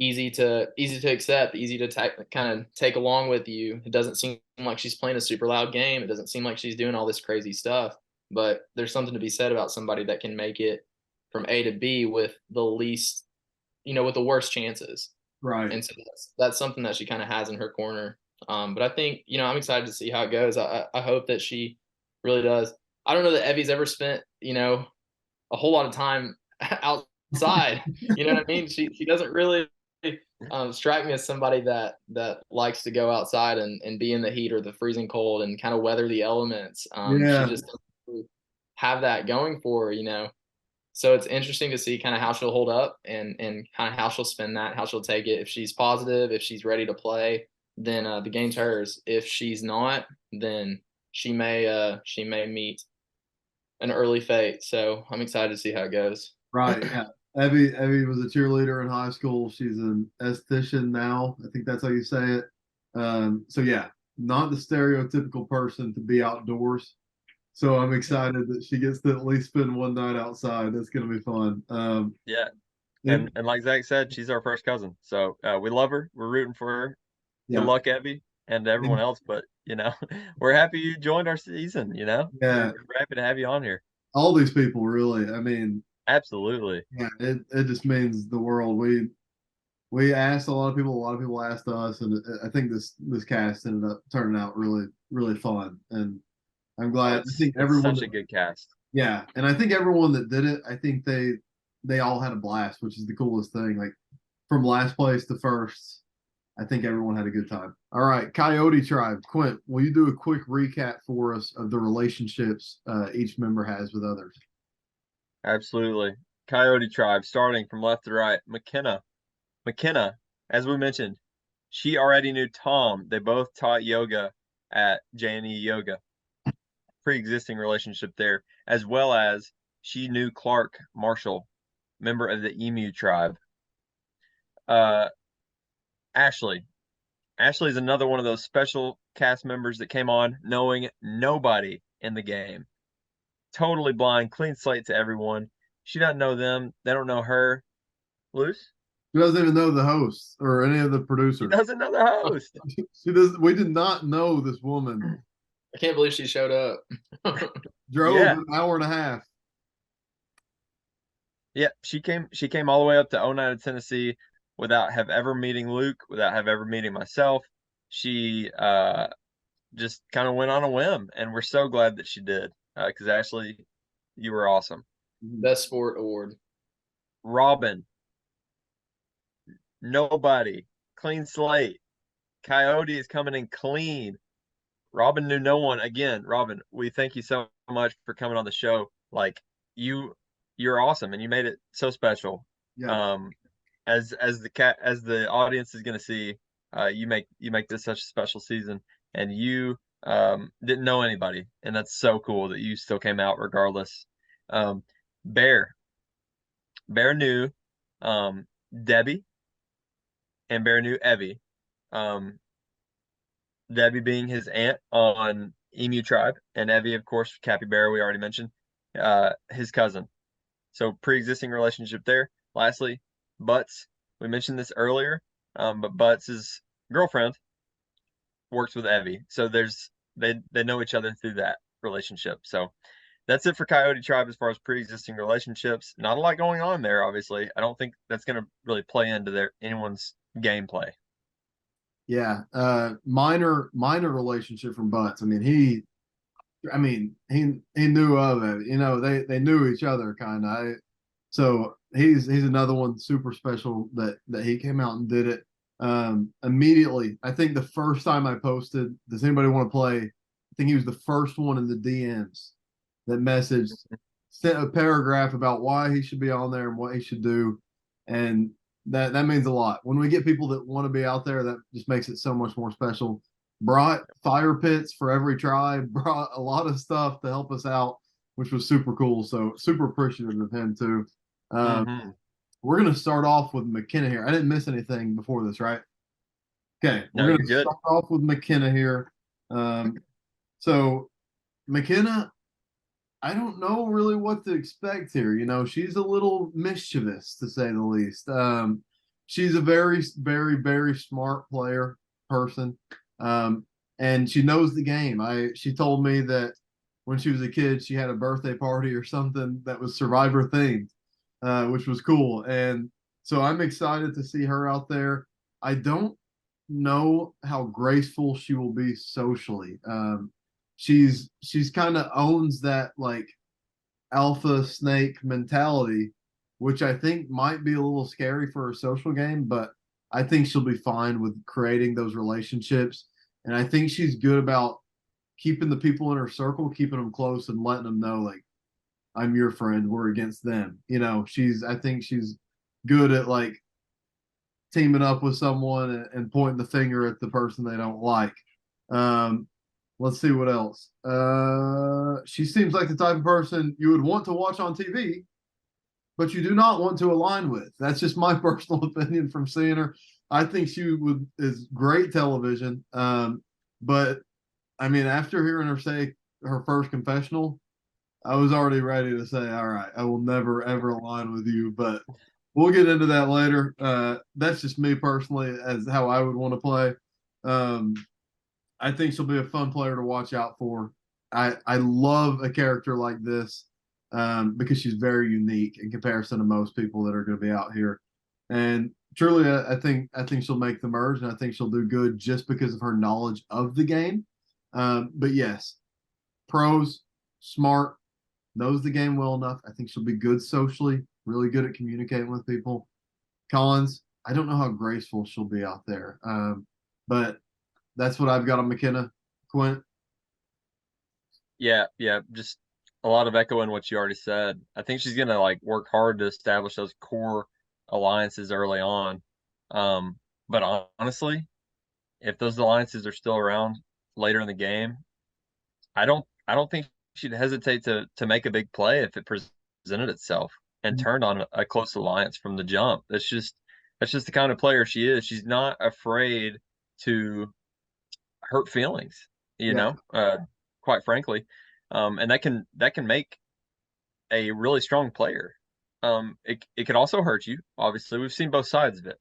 easy to accept, easy to kind of take along with you. It doesn't seem like she's playing a super loud game. It doesn't seem like she's doing all this crazy stuff. But there's something to be said about somebody that can make it from A to B with the least, with the worst chances. Right. And so that's something that she kind of has in her corner. But I think, I'm excited to see how it goes. I hope that she really does. I don't know that Evie's ever spent, a whole lot of time outside. You know what I mean? She doesn't really strike me as somebody that likes to go outside and be in the heat or the freezing cold and kind of weather the elements. She Yeah. just doesn't really have that going for her. So it's interesting to see kind of how she'll hold up and kind of how she'll spin that, how she'll take it. If she's positive, if she's ready to play, then the game's hers. If she's not, then she may meet an early fate. So I'm excited to see how it goes. Right. Yeah. Evie was a cheerleader in high school. She's an esthetician now. I think that's how you say it. So yeah, not the stereotypical person to be outdoors. So I'm excited that she gets to at least spend one night outside. That's gonna be fun. Yeah. It, And like Zach said, she's our first cousin. So we love her. We're rooting for her. Good yeah. luck, Evie, and everyone else. But we're happy you joined our season. Yeah. We're happy to have you on here. All these people really. I mean, Absolutely. yeah, it just means the world. We asked a lot of people asked us, and I think this cast ended up turning out really, really fun. And I'm Oh, glad. I think it's everyone such a that, good cast. yeah, and I think everyone that did it, I think they all had a blast, which is the coolest thing. Like from last place to first, I think everyone had a good time. All right, Coyote Tribe. Quint, will you do a quick recap for us of the relationships each member has with others? Absolutely. Coyote Tribe, starting from left to right. Mikenah, as we mentioned, she already knew Tom. They both taught yoga at J&E Yoga. Pre-existing relationship there, as well as she knew Clark Marshall, member of the Emu Tribe. Uh, Ashley. Ashley is another one of those special cast members that came on knowing nobody in the game. Totally blind, clean slate to everyone. She doesn't know them. They don't know her. Luce? She doesn't even know the host or any of the She producers. doesn't know the host. She does. We did not know this woman. I can't believe she showed up. Drove Yeah. an hour and a half. Yeah, she came all the way up to Oneida, Tennessee without have ever meeting Luke, without have ever meeting myself. She just kind of went on a whim, and we're so glad that she did. Because Ashley, you were awesome. Best sport award. Robin, nobody, clean slate. Coyote is coming in clean. Robin knew no one. Again, Robin, we thank you so much for coming on the show. Like you're awesome, and you made it so special. Yeah. As the audience is gonna see, you make this such a special season, and you didn't know anybody, and that's so cool that you still came out regardless. Bear knew Debbie, and Bear knew Evie. Um, Debbie being his aunt on Emu Tribe, and Evie, of course, Capybara, we already mentioned, his cousin. So pre-existing relationship there. Lastly, Butts. We mentioned this earlier, but Butts' girlfriend works with Evie, so they know each other through that relationship. So that's it for Coyote Tribe as far as pre-existing relationships. Not a lot going on there, obviously. I don't think that's going to really play into anyone's gameplay. Yeah. Minor relationship from Butts. He knew of it. They knew each other kind of. So he's another one super special that he came out and did it immediately. I think the first time I posted, does anybody want to play? I think he was the first one in the DMs that messaged, sent a paragraph about why he should be on there and what he should do, and that means a lot. When we get people that want to be out there, that just makes it so much more special. Brought fire pits for every tribe, brought a lot of stuff to help us out, which was super cool. So super appreciative of him too. We're gonna start off with Mikenah here. I didn't miss anything before this, right? Okay, No, we're you're gonna good. start off with Mikenah here. So Mikenah, I don't know really what to expect here. She's a little mischievous to say the least. She's a very, very, very smart person, and she knows the game. She told me that when she was a kid, she had a birthday party or something that was Survivor themed, which was cool. And so I'm excited to see her out there. I don't know how graceful she will be socially. She's kind of owns that like alpha snake mentality, which I think might be a little scary for her social game, but I think she'll be fine with creating those relationships. And I think she's good about keeping the people in her circle, keeping them close and letting them know, like, I'm your friend, we're against them. I think she's good at like teaming up with someone and pointing the finger at the person they don't like. Let's see what else. She seems like the type of person you would want to watch on TV, but you do not want to align with. That's just my personal opinion from seeing her. I think she is great television. But after hearing her say her first confessional, I was already ready to say, all right, I will never ever align with you. But we'll get into that later. That's just me personally as how I would want to play. I think she'll be a fun player to watch out for. I love a character like this because she's very unique in comparison to most people that are going to be out here. And truly, I think she'll make the merge, and I think she'll do good just because of her knowledge of the game. But yes, pros, smart, knows the game well enough. I think she'll be good socially, really good at communicating with people. Collins, I don't know how graceful she'll be out there, but that's what I've got on Mikenah. Quint? Yeah, just a lot of echoing what you already said. I think she's gonna like work hard to establish those core alliances early on. But honestly, if those alliances are still around later in the game, I don't think she'd hesitate to make a big play if it presented itself and turned on a close alliance from the jump. That's just the kind of player she is. She's not afraid to hurt feelings, you Yeah. know, quite frankly. And that can make a really strong player. It could also hurt you. Obviously, we've seen both sides of it.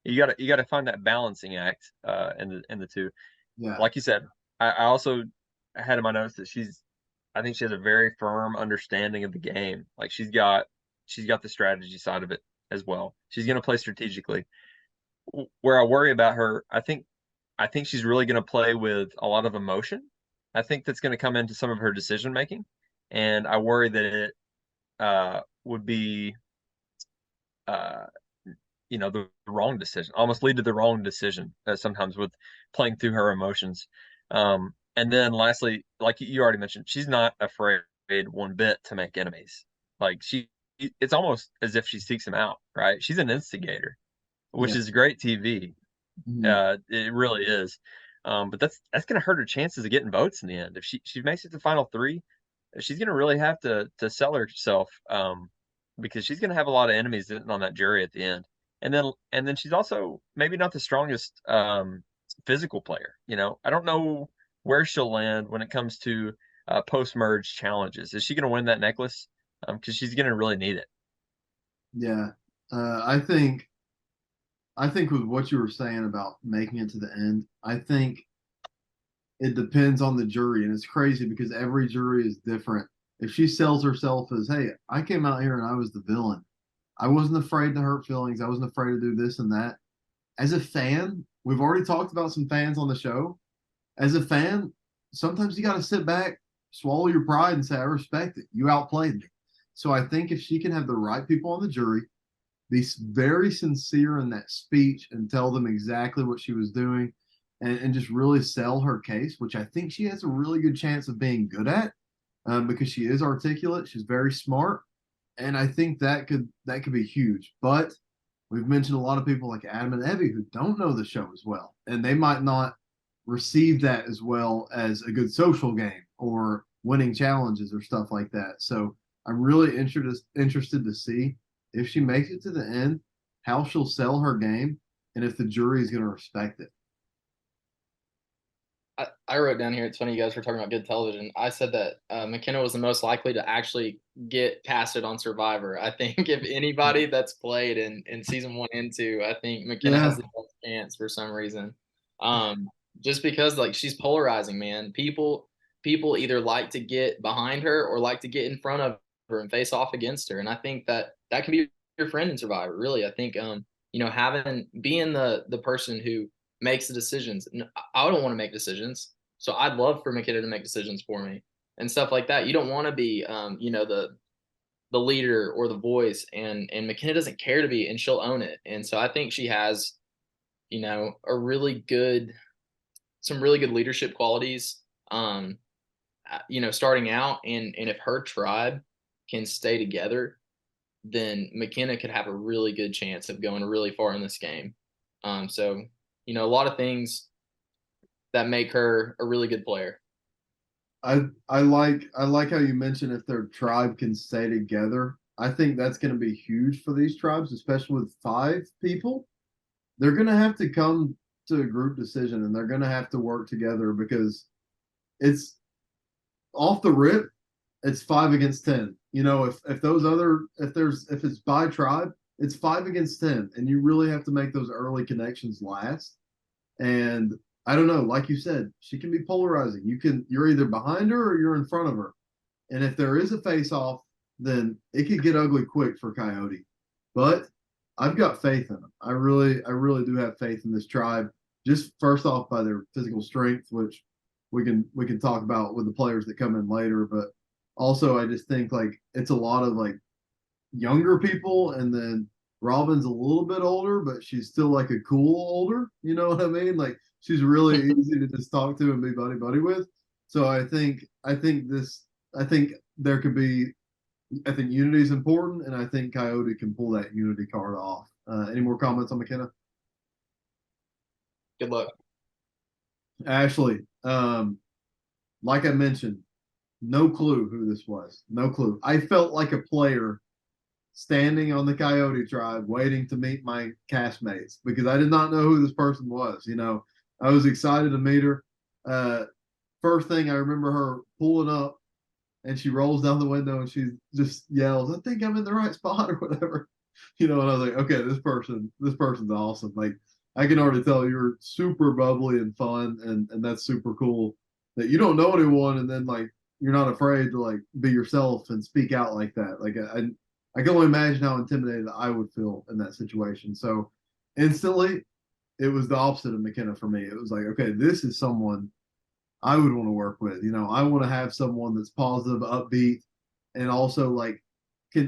You gotta find that balancing act in the two. Yeah. Like you said, I also had in my notes that I think she has a very firm understanding of the game. Like she's got the strategy side of it as well. She's gonna play strategically. Where I worry about her, I think she's really gonna play with a lot of emotion. I think that's gonna come into some of her decision making, and I worry that it would be uh, you know, the wrong decision, almost lead to the wrong decision sometimes with playing through her emotions. And then lastly, like you already mentioned, she's not afraid one bit to make enemies. Like it's almost as if she seeks them out, right? She's an instigator, which Yeah. is great TV. Mhm. It really is. But that's going to hurt her chances of getting votes in the end. If she makes it to final three, she's going to really have to sell herself because she's going to have a lot of enemies sitting on that jury at the end. And then she's also maybe not the strongest physical player. You know, I don't know where she'll land when it comes to post merge challenges. Is she going to win that necklace? Because she's going to really need it. Yeah. I think with what you were saying about making it to the end, I think it depends on the jury, and it's crazy because every jury is different. If she sells herself as, "Hey, I came out here and I was the villain. I wasn't afraid to hurt feelings. I wasn't afraid to do this and that." As a fan, we've already talked about some fans on the show. As a fan, sometimes you got to sit back, swallow your pride, and say, "I respect it. You outplayed me." So I think if she can have the right people on the jury, be very sincere in that speech and tell them exactly what she was doing and just really sell her case, which I think she has a really good chance of being good at because she is articulate. She's very smart. And I think that could be huge. But we've mentioned a lot of people like Adam and Evie who don't know the show as well. And they might not receive that as well as a good social game or winning challenges or stuff like that. So I'm really interested to see if she makes it to the end, how she'll sell her game, and if the jury is going to respect it. I wrote down here, it's funny you guys were talking about good television. I said that Mikenah was the most likely to actually get casted on Survivor. I think if anybody that's played in season 1 and 2, I think Mikenah Yeah, has the best chance for some reason. Um, just because like she's polarizing, man. People either like to get behind her or like to get in front of her and face off against her. And I think that can be your friend in Survivor, really. I think having being the person who makes the decisions. I don't want to make decisions. So I'd love for Mikenah to make decisions for me and stuff like that. You don't want to be, the leader or the voice, and Mikenah doesn't care to be, and she'll own it. And so I think she has, a really good, some really good leadership qualities. Starting out, and if her tribe can stay together, then Mikenah could have a really good chance of going really far in this game. So a lot of things that make her a really good player. I like how you mentioned if their tribe can stay together. I think that's going to be huge for these tribes, especially with 5 people. They're going to have to come to a group decision and they're going to have to work together because it's off the rip. It's 5 against 10. If it's by tribe, it's 5 against 10, and you really have to make those early connections last. And I don't know, like you said, she can be polarizing. You're either behind her or you're in front of her. And if there is a face off, then it could get ugly quick for Coyote. But I've got faith in them. I really do have faith in this tribe. Just first off by their physical strength, which we can talk about with the players that come in later. But also I just think like it's a lot of like younger people, and then Robin's a little bit older, but she's still like a cool older. You know what I mean? Like she's really easy to just talk to and be buddy buddy with. So I think there could be. I think unity is important, and I think Coyote can pull that unity card off. Any more comments on Mikenah? Good luck. Ashley, like I mentioned, no clue who this was. No clue. I felt like a player standing on the Coyote Tribe waiting to meet my castmates because I did not know who this person was. I was excited to meet her. First thing I remember her pulling up and she rolls down the window and she just yells, "I think I'm in the right spot," or whatever. And I was like, okay, this person's awesome. Like I can already tell you're super bubbly and fun, and that's super cool that you don't know anyone, and then like you're not afraid to like be yourself and speak out like that. Like I can only imagine how intimidated I would feel in that situation. So instantly, it was the opposite of Mikenah for me. It was like, okay, this is someone I would want to work with. I want to have someone that's positive, upbeat, and also like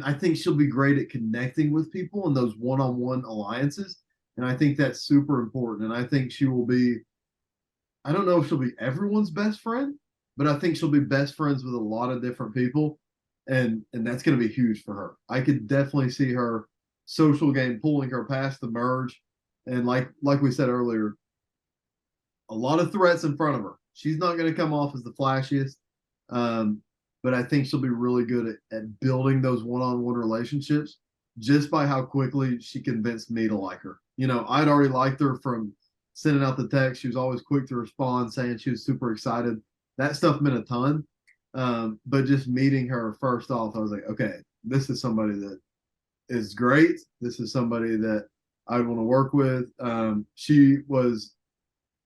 I think she'll be great at connecting with people in those one-on-one alliances. And I think that's super important. And I think she will be, I don't know if she'll be everyone's best friend, but I think she'll be best friends with a lot of different people. And that's going to be huge for her. I could definitely see her social game pulling her past the merge. And like we said earlier, a lot of threats in front of her. She's not going to come off as the flashiest, um, but I think she'll be really good at building those one-on-one relationships just by how quickly she convinced me to like her. I'd already liked her from sending out the text. She was always quick to respond, saying she was super excited. That stuff meant a ton. But just meeting her first off, I was like, okay, this is somebody that is great. This is somebody that I want to work with. She was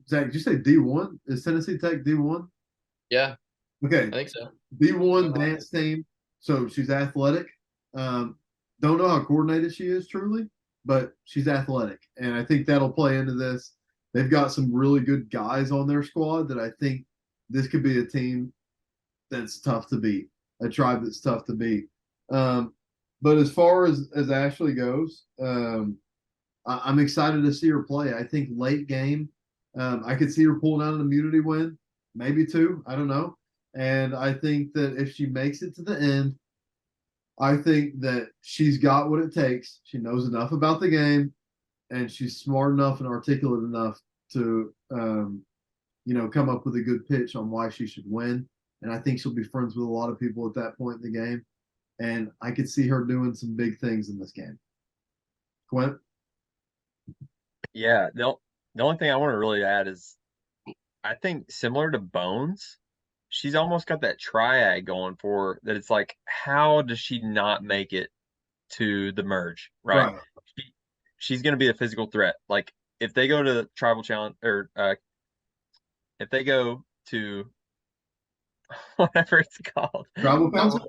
Zach, did you say D1? Is Tennessee Tech D1? Yeah, Okay, I think so. D1 dance team. So she's athletic. Um, don't know how coordinated she is truly, but she's athletic. And I think that'll play into this. They've got some really good guys on their squad that I think this could be a team that's tough to beat, a tribe that's tough to beat. Um, but as far as Ashley goes, I'm excited to see her play. I think late game, I could see her pulling out an immunity win, maybe two. I don't know. And I think that if she makes it to the end, I think that she's got what it takes. She knows enough about the game, and she's smart enough and articulate enough to, come up with a good pitch on why she should win. And I think she'll be friends with a lot of people at that point in the game. And I could see her doing some big things in this game. Quint? Yeah, the only thing I want to really add is I think similar to Bones, she's almost got that triad going for her that it's like, how does she not make it to the merge, right? Right. She, she's going to be a physical threat. Like if they go to the tribal challenge or if they go to whatever it's called, Tribal council?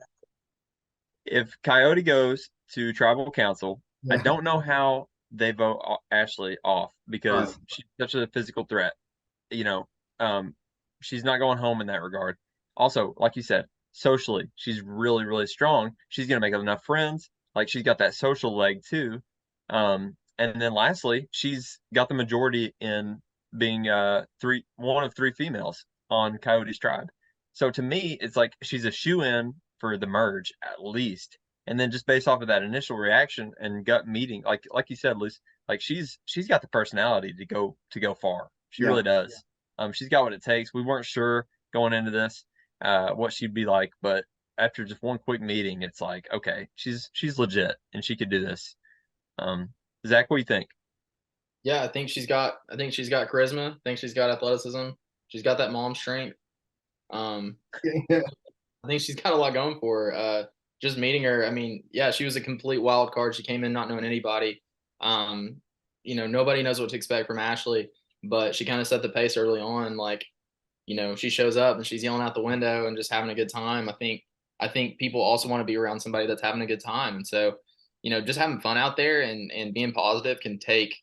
if Coyote goes to tribal council, I Yeah. don't know how they vote Ashley off Right. because she's such a physical threat. You know, she's not going home in that regard. Also, like you said, socially, she's really, really strong. She's gonna make enough friends. Like she's got that social leg too. And then lastly, she's got the majority in being one of three females on Coyote's tribe. So to me, it's like she's a shoe in for the merge at least. And then just based off of that initial reaction and gut meeting, like you said, Luce, like she's got the personality to go far. She Yeah. really does. She's got what it takes. We weren't sure going into this what she'd be like, but after just one quick meeting, it's like, okay, she's legit and she could do this. Zach, what do you think? Yeah, I think she's got charisma. I think she's got athleticism. She's got that mom strength. Um, Yeah. I think she's got a lot going for her. Just meeting her, I mean, yeah, she was a complete wild card. She came in not knowing anybody. Nobody knows what to expect from Ashley, but she kind of set the pace early on. Like, she shows up and she's yelling out the window and just having a good time. I think people also want to be around somebody that's having a good time. And so, just having fun out there and being positive can take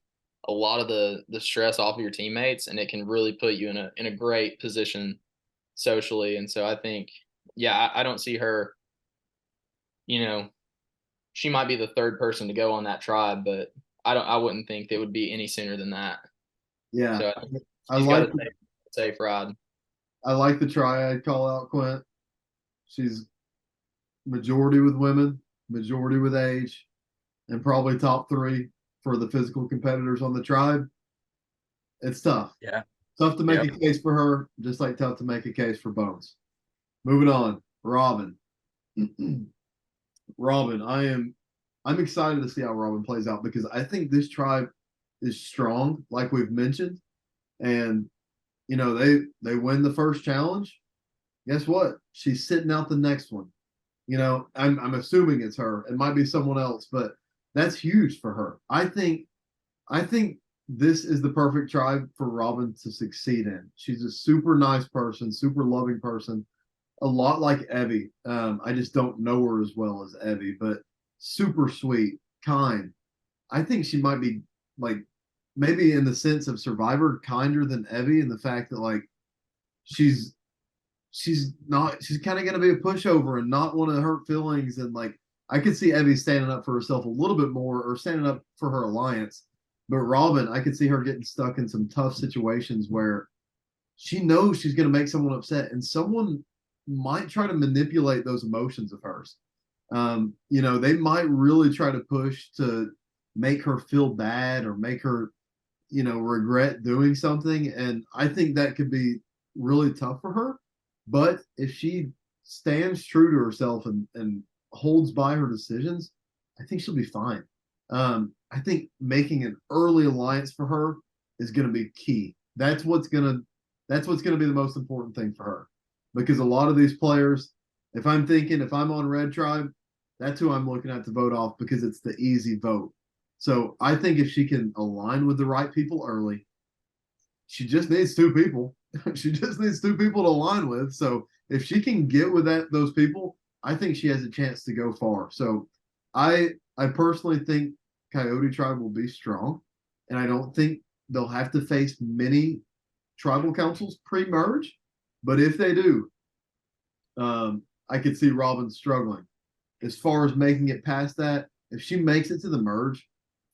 a lot of the stress off of your teammates, and it can really put you in a great position socially. And so I think, yeah, I don't see her, you know, she might be the third person to go on that tribe, but I wouldn't think it would be any sooner than that. Yeah. So I think I she's got like a safe ride. I like the triad call out Quint. She's majority with women, majority with age, and probably top three for the physical competitors on the tribe. It's tough. Yeah. Tough to make Yep. a case for her, just like tough to make a case for Bones. Moving on, Robin. Robin, I'm excited to see how Robin plays out because I think this tribe is strong, like we've mentioned, and they win the first challenge. Guess what? She's sitting out the next one. I'm assuming it's her. It might be someone else, but that's huge for her. I think this is the perfect tribe for Robin to succeed in. She's a super nice person, super loving person, a lot like Evie. I just don't know her as well as Evie, but super sweet, kind. I think she might be like maybe in the sense of Survivor kinder than Evie in the fact that like she's she's kind of going to be a pushover and not want to hurt feelings, and like I could see Evie standing up for herself a little bit more or standing up for her alliance, but Robin, I could see her getting stuck in some tough situations where she knows she's going to make someone upset and someone might try to manipulate those emotions of hers. They might really try to push to make her feel bad or make her regret doing something, and I think that could be really tough for her. But if she stands true to herself and holds by her decisions, I think she'll be fine. I think making an early alliance for her is going to be key. That's what's going to be the most important thing for her, because a lot of these players, if I'm on Red Tribe, that's who I'm looking at to vote off because it's the easy vote. So I think if she can align with the right people early, she just needs two people. She just needs two people to align with. So if she can get with those people, I think she has a chance to go far. So I personally think Coyote Tribe will be strong, and I don't think they'll have to face many tribal councils pre-merge. But if they do, I could see Robin struggling. As far as making it past that, if she makes it to the merge,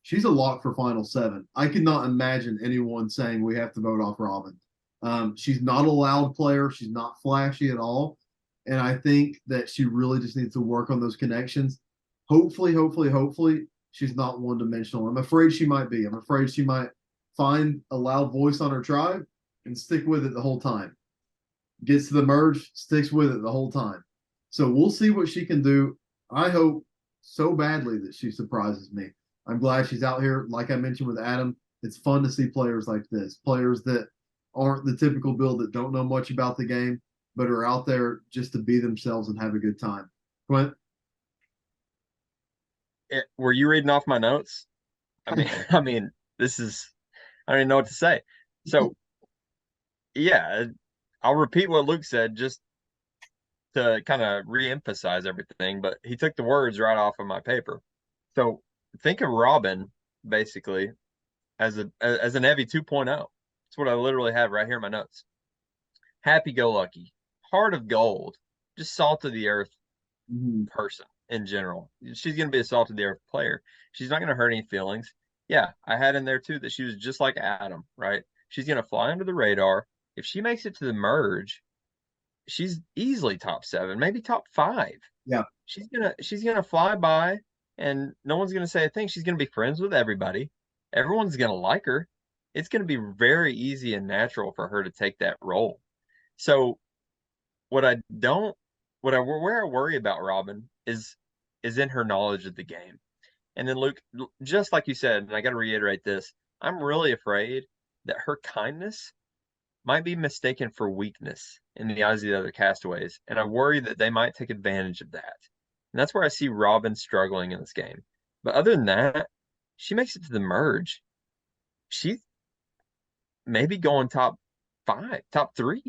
she's a lock for Final Seven. I could not imagine anyone saying we have to vote off Robin. She's not a loud player. She's not flashy at all. And I think that she really just needs to work on those connections. Hopefully, she's not one dimensional. I'm afraid she might be. I'm afraid she might find a loud voice on her tribe and stick with it the whole time. Gets to the merge, sticks with it the whole time. So we'll see what she can do. I hope so badly that she surprises me. I'm glad she's out here. Like I mentioned with Adam, it's fun to see players like this, players that aren't the typical build, that don't know much about the game, but are out there just to be themselves and have a good time. Quint? Were you reading off my notes? I mean, this is, I don't even know what to say. So, yeah, I'll repeat what Luke said just to kind of re-emphasize everything, but he took the words right off of my paper. So think of Robin basically as an Evie 2.0. That's what I literally have right here in my notes. Happy-go-lucky, heart of gold, just salt of the earth person in general. She's going to be a salt of the earth player. She's not going to hurt any feelings. Yeah, I had in there too that she was just like Adam, right? She's going to fly under the radar. If she makes it to the merge, she's easily top 7, maybe top 5. Yeah. She's gonna fly by and no one's gonna say a thing. She's gonna be friends with everybody. Everyone's gonna like her. It's gonna be very easy and natural for her to take that role. So what I don't what I where I worry about Robin is in her knowledge of the game. And then Luke, just like you said, and I gotta reiterate this, I'm really afraid that her kindness might be mistaken for weakness in the eyes of the other castaways, and I worry that they might take advantage of that. And that's where I see Robin struggling in this game. But other than that, she makes it to the merge. She's maybe going top 5, top 3.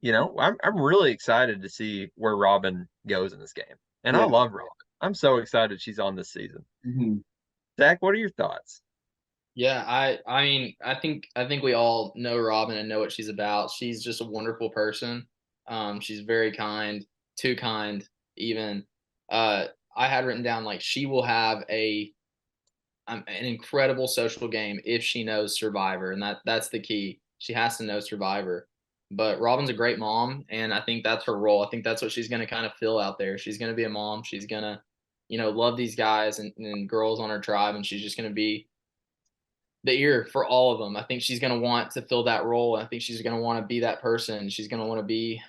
I'm really excited to see where Robin goes in this game. And I love Robin. I'm so excited she's on this season. Zach, what are your thoughts? Yeah, I mean, I think we all know Robin and know what she's about. She's just a wonderful person. She's very kind, too kind even. I had written down like she will have an incredible social game if she knows Survivor, and that's the key. She has to know Survivor. But Robin's a great mom, and I think that's her role. I think that's what she's going to kind of fill out there. She's going to be a mom. She's going to, love these guys and girls on her tribe, and she's just going to be the ear for all of them. I think she's going to want to fill that role. I think she's going to want to be that person. She's going to want to be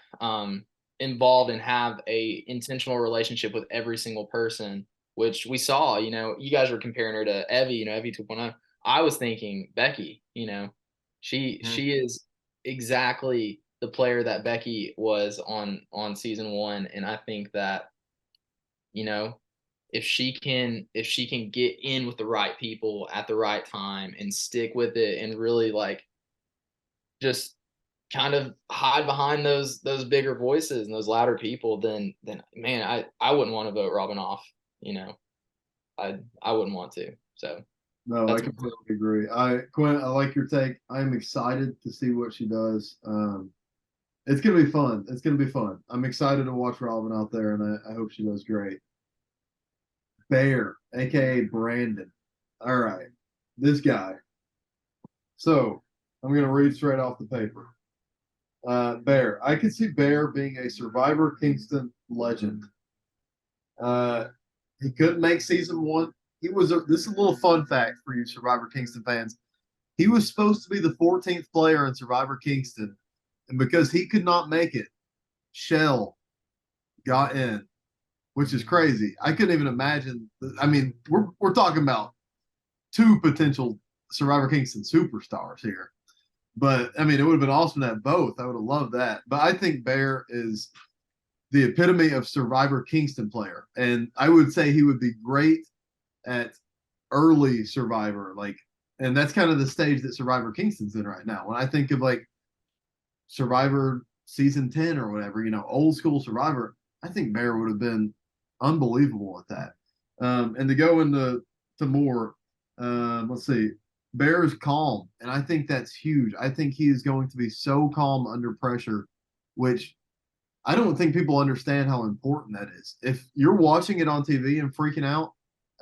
involved and have a intentional relationship with every single person, which we saw. You guys were comparing her to Evie, Evie 2.0. I was thinking Becky. She is exactly the player that Becky was on season 1, and I think that, you know, if she can get in with the right people at the right time and stick with it and really like just kind of hide behind those bigger voices and those louder people, then man, I wouldn't want to vote Robin off. You know, I wouldn't want to. So No, I that's completely agree. Quinn, I like your take. I am excited to see what she does. It's gonna be fun. It's gonna be fun. I'm excited to watch Robin out there, and I hope she does great. Bear, aka Brandon. All right, this guy. So I'm gonna read straight off the paper. Bear. I could see Bear being a Survivor Kingston legend. Uh, he couldn't make season 1. This is a little fun fact for you Survivor Kingston fans. He was supposed to be the 14th player in Survivor Kingston, and because he could not make it, Shell got in, which is crazy. I couldn't even imagine. I mean, we're talking about 2 potential Survivor Kingston superstars here. But I mean, it would have been awesome to have both. I would have loved that. But I think Bear is the epitome of Survivor Kingston player, and I would say he would be great at early Survivor, like, and that's kind of the stage that Survivor Kingston's in right now. When I think of like Survivor season 10 or whatever, old school Survivor, I think Bear would have been unbelievable at that. And to go into more, let's see, Bear is calm, and I think that's huge. I think he is going to be so calm under pressure, which I don't think people understand how important that is. If you're watching it on TV and freaking out,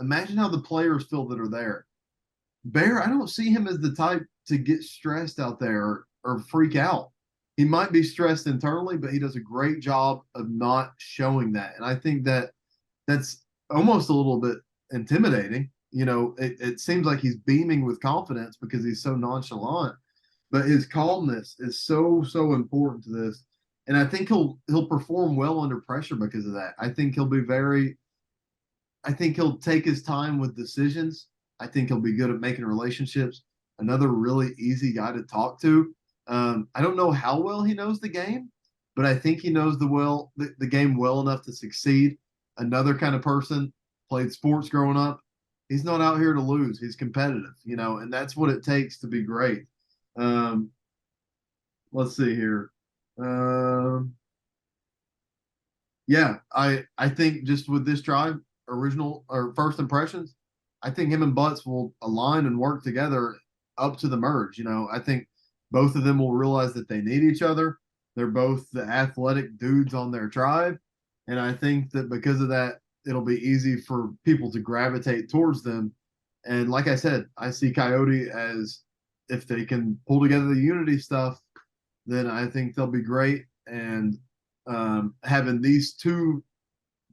imagine how the players feel that are there. Bear, I don't see him as the type to get stressed out there or freak out. He might be stressed internally, but he does a great job of not showing that. And I think that's almost a little bit intimidating. It seems like he's beaming with confidence because he's so nonchalant, but his calmness is so, so important to this. And I think he'll perform well under pressure because of that. I think he'll take his time with decisions. I think he'll be good at making relationships. Another really easy guy to talk to. I don't know how well he knows the game, but I think he knows the game well enough to succeed. Another kind of person, played sports growing up. He's not out here to lose. He's competitive, and that's what it takes to be great. Um, let's see here. Yeah, I think just with this tribe, original or first impressions, I think him and Butts will align and work together up to the merge. I think both of them will realize that they need each other. They're both the athletic dudes on their tribe, and I think that because of that, it'll be easy for people to gravitate towards them. And like I said, I see Coyote as, if they can pull together the unity stuff, then I think they'll be great. And having these 2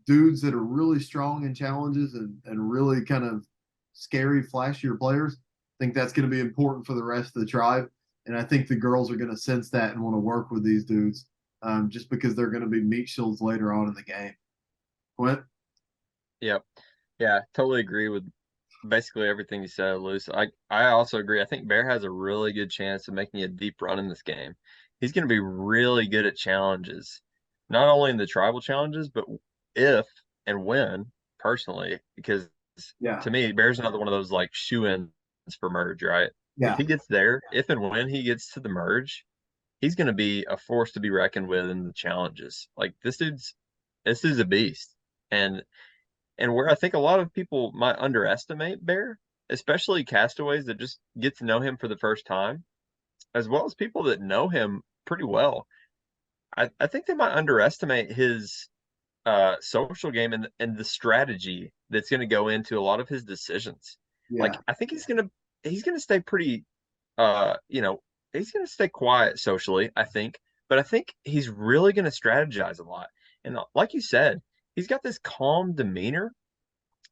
dudes that are really strong in challenges and really kind of scary, flashier players, I think that's going to be important for the rest of the tribe. And I think the girls are going to sense that and want to work with these dudes, just because they're going to be meat shields later on in the game. Quint? Yep. Yeah, totally agree with basically everything you said, Luce. I also agree. I think Bear has a really good chance of making a deep run in this game. He's going to be really good at challenges, not only in the tribal challenges, but if and when, personally, because Yeah. to me, Bear's another one of those like shoe-ins for merge, right? If Yeah. he gets there, if and when he gets to the merge, he's going to be a force to be reckoned with in the challenges. Like this dude's a beast. And where I think a lot of people might underestimate Bear, especially castaways that just get to know him for the first time, as well as people that know him pretty well, I think they might underestimate his social game and the strategy that's going to go into a lot of his decisions. Yeah. Like I think he's gonna stay pretty uh you know he's gonna stay quiet socially, I think, but I think he's really gonna strategize a lot. And like you said, he's got this calm demeanor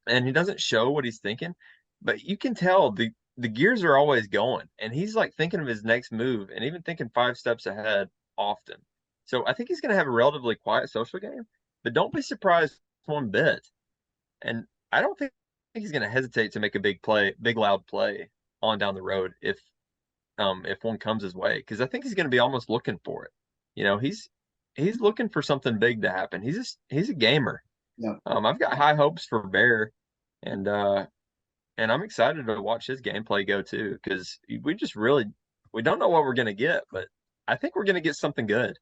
and he doesn't show what he's thinking, but you can tell the gears are always going, and he's like thinking of his next move and even thinking 5 steps ahead often. So I think he's going to have a relatively quiet social game, but don't be surprised one bit. And I don't think he's going to hesitate to make a big play, big loud play on down the road if one comes his way, because I think he's going to be almost looking for it. He's looking for something big to happen. He's a gamer. Yeah. I've got high hopes for Bear, and I'm excited to watch his gameplay go too, because we don't know what we're going to get, but I think we're going to get something good.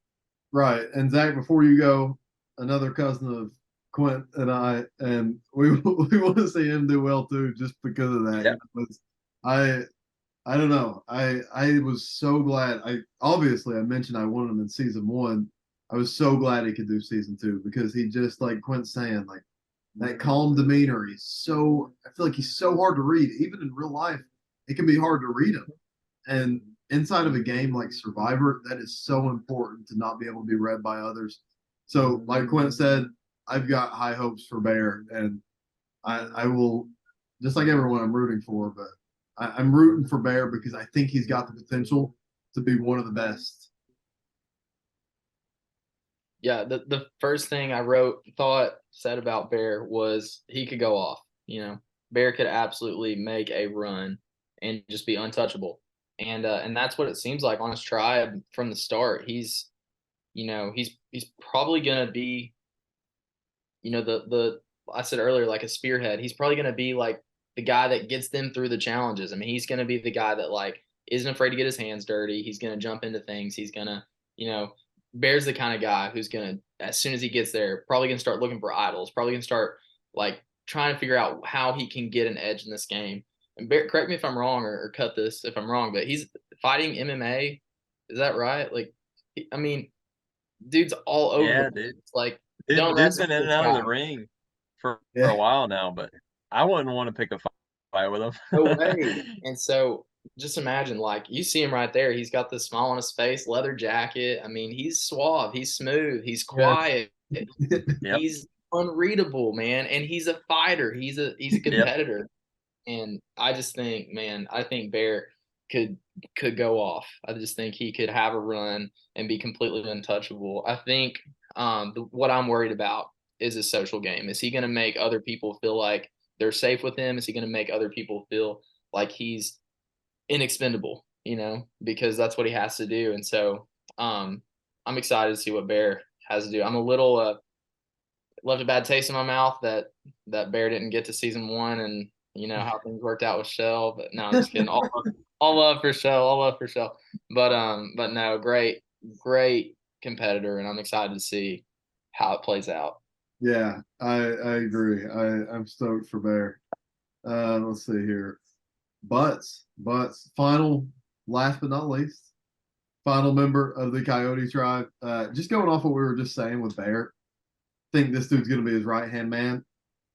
Right. And Zach, before you go, another cousin of Quint and we we want to see him do well too, just because of that. Yeah. I don't know. I was so glad. I mentioned I wanted him in season one. I was so glad he could do season two because he just like Quint's saying, like that calm demeanor. I feel like he's so hard to read. Even in real life, it can be hard to read him. And inside of a game like Survivor, that is so important to not be able to be read by others. So, like Quint said, I've got high hopes for Bear, and I will, just like everyone, I'm rooting for, but I'm rooting for Bear because I think he's got the potential to be one of the best. Yeah, the first thing I said about Bear was he could go off. Bear could absolutely make a run and just be untouchable. And that's what it seems like on his tribe from the start. He's probably gonna be, the I said earlier, like a spearhead. He's probably gonna be like the guy that gets them through the challenges. I mean, he's gonna be the guy that like isn't afraid to get his hands dirty. He's gonna jump into things. He's gonna, Bear's the kind of guy who's gonna, as soon as he gets there, probably gonna start looking for idols. Probably gonna start like trying to figure out how he can get an edge in this game. And Bear, correct me if I'm wrong, or cut this if I'm wrong, but he's fighting MMA. Is that right? Like, I mean, dude's all over the Yeah, place. dude. Like, don't Dude's wrestle been in with and this out of guy. the ring for Yeah. a while now, but I wouldn't want to pick a fight with him. No way. And so just imagine, like, you see him right there. He's got this smile on his face, leather jacket. I mean, he's suave, he's smooth, he's quiet, Yep. he's unreadable, man. And he's a fighter. He's a Yep. competitor. And I just think, man, I think Bear could go off. I just think he could have a run and be completely untouchable. I think what I'm worried about is his social game. Is he going to make other people feel like they're safe with him? Is he going to make other people feel like he's inexpendable? Because that's what he has to do. And so I'm excited to see what Bear has to do. I'm a little left a bad taste in my mouth that Bear didn't get to season one, and how things worked out with Shell. But no, I'm just kidding. All love for Shell. All love for Shell. But no, great competitor, and I'm excited to see how it plays out. Yeah, I agree. I'm stoked for Bear. Let's see here. Butts. Final, last but not least, final member of the Coyote Tribe. Just going off what we were just saying with Bear, I think this dude's going to be his right hand man,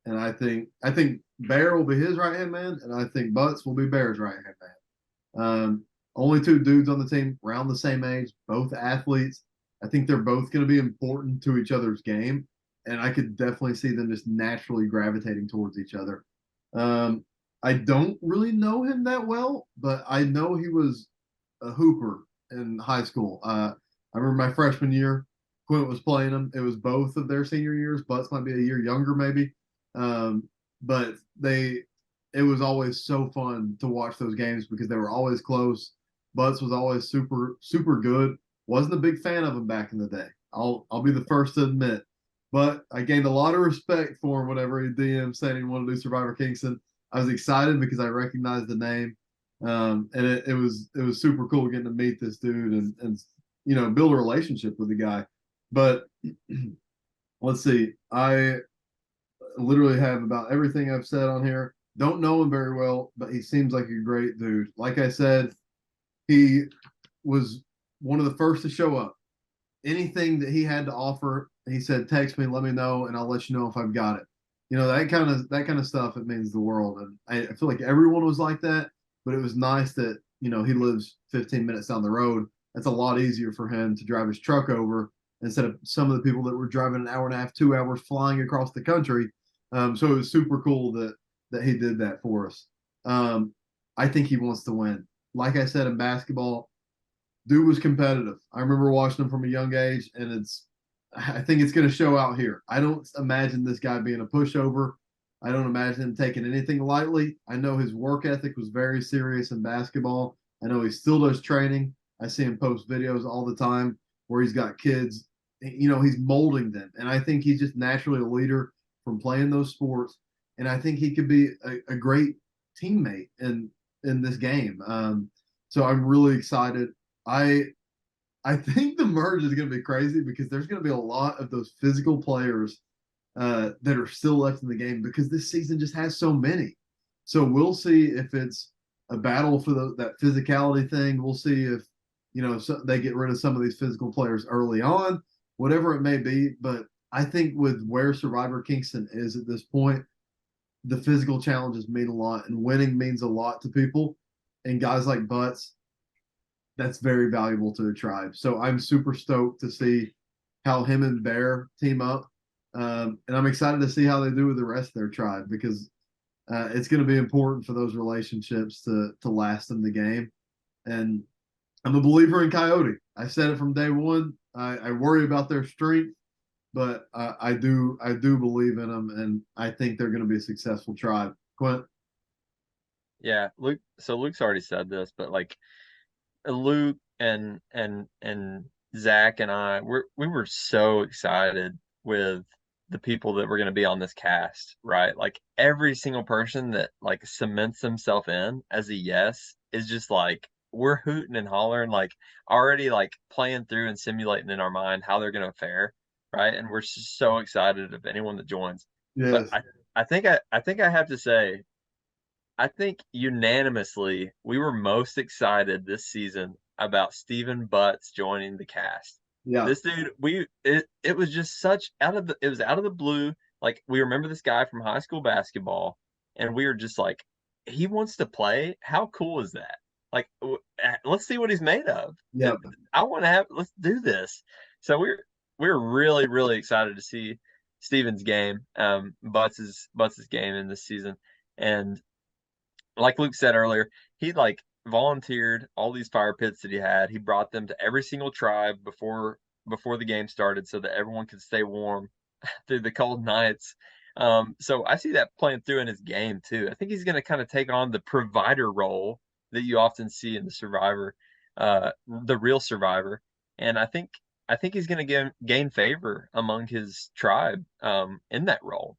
and I think Bear will be his right hand man, and I think Butts will be Bear's right hand man. Only two dudes on the team, around the same age, both athletes. I think they're both going to be important to each other's game, and I could definitely see them just naturally gravitating towards each other. I don't really know him that well, but I know he was a hooper in high school. I remember my freshman year, Quint was playing him. It was both of their senior years. Butts might be a year younger, maybe. But it was always so fun to watch those games because they were always close. Butts was always super, super good. Wasn't a big fan of him back in the day. I'll be the first to admit. But I gained a lot of respect for him whenever he DM said he wanted to do Survivor Kingston. I was excited because I recognized the name. And it was super cool getting to meet this dude and build a relationship with the guy. But let's see. I literally have about everything I've said on here. Don't know him very well, but he seems like a great dude. Like I said, he was one of the first to show up. Anything that he had to offer, he said, "Text me, let me know, and I'll let you know if I've got it." That kind of stuff. It means the world, and I feel like everyone was like that. But it was nice that he lives 15 minutes down the road. That's a lot easier for him to drive his truck over instead of some of the people that were driving an hour and a half, 2 hours flying across the country. So it was super cool that he did that for us. I think he wants to win. Like I said in basketball, dude was competitive. I remember watching him from a young age, and I think it's going to show out here. I don't imagine this guy being a pushover. I don't imagine him taking anything lightly. I know his work ethic was very serious in basketball, I know he still does training. I see him post videos all the time where he's got kids. He's molding them, and I think he's just naturally a leader from playing those sports. And I think he could be a great teammate in this game. So I'm really excited. I think the merge is going to be crazy because there's going to be a lot of those physical players that are still left in the game because this season just has so many. So we'll see if it's a battle for that physicality thing. We'll see if they get rid of some of these physical players early on, whatever it may be. But I think with where Survivor Kingston is at this point, the physical challenges mean a lot, and winning means a lot to people. And guys like Butts, that's very valuable to the tribe. So I'm super stoked to see how him and Bear team up. And I'm excited to see how they do with the rest of their tribe because it's going to be important for those relationships to last in the game. And I'm a believer in Coyote. I said it from day one. I worry about their strength, but I do believe in them, and I think they're going to be a successful tribe. Quint? Yeah, Luke. So Luke's already said this, but like Luke and Zach and we were so excited with the people that were going to be on this cast, right? Like every single person that like cements himself in as a yes is just like we're hooting and hollering, like already like playing through and simulating in our mind how they're going to fare, right? And we're just so excited of anyone that joins. But Yes. I think I have to say I think unanimously we were most excited this season about Steven Butts joining the cast. Yeah. This dude, it was just such it was out of the blue. Like we remember this guy from high school basketball, and we were just like, he wants to play. How cool is that? Like, let's see what he's made of. Yeah. Let's do this. So we're really really excited to see Steven's game, Butts's game in this season, and like Luke said earlier, he like volunteered all these fire pits that he had. He brought them to every single tribe before the game started so that everyone could stay warm through the cold nights. So I see that playing through in his game too. I think he's going to kind of take on the provider role that you often see in the Survivor, the real Survivor, and I think he's going to gain favor among his tribe in that role.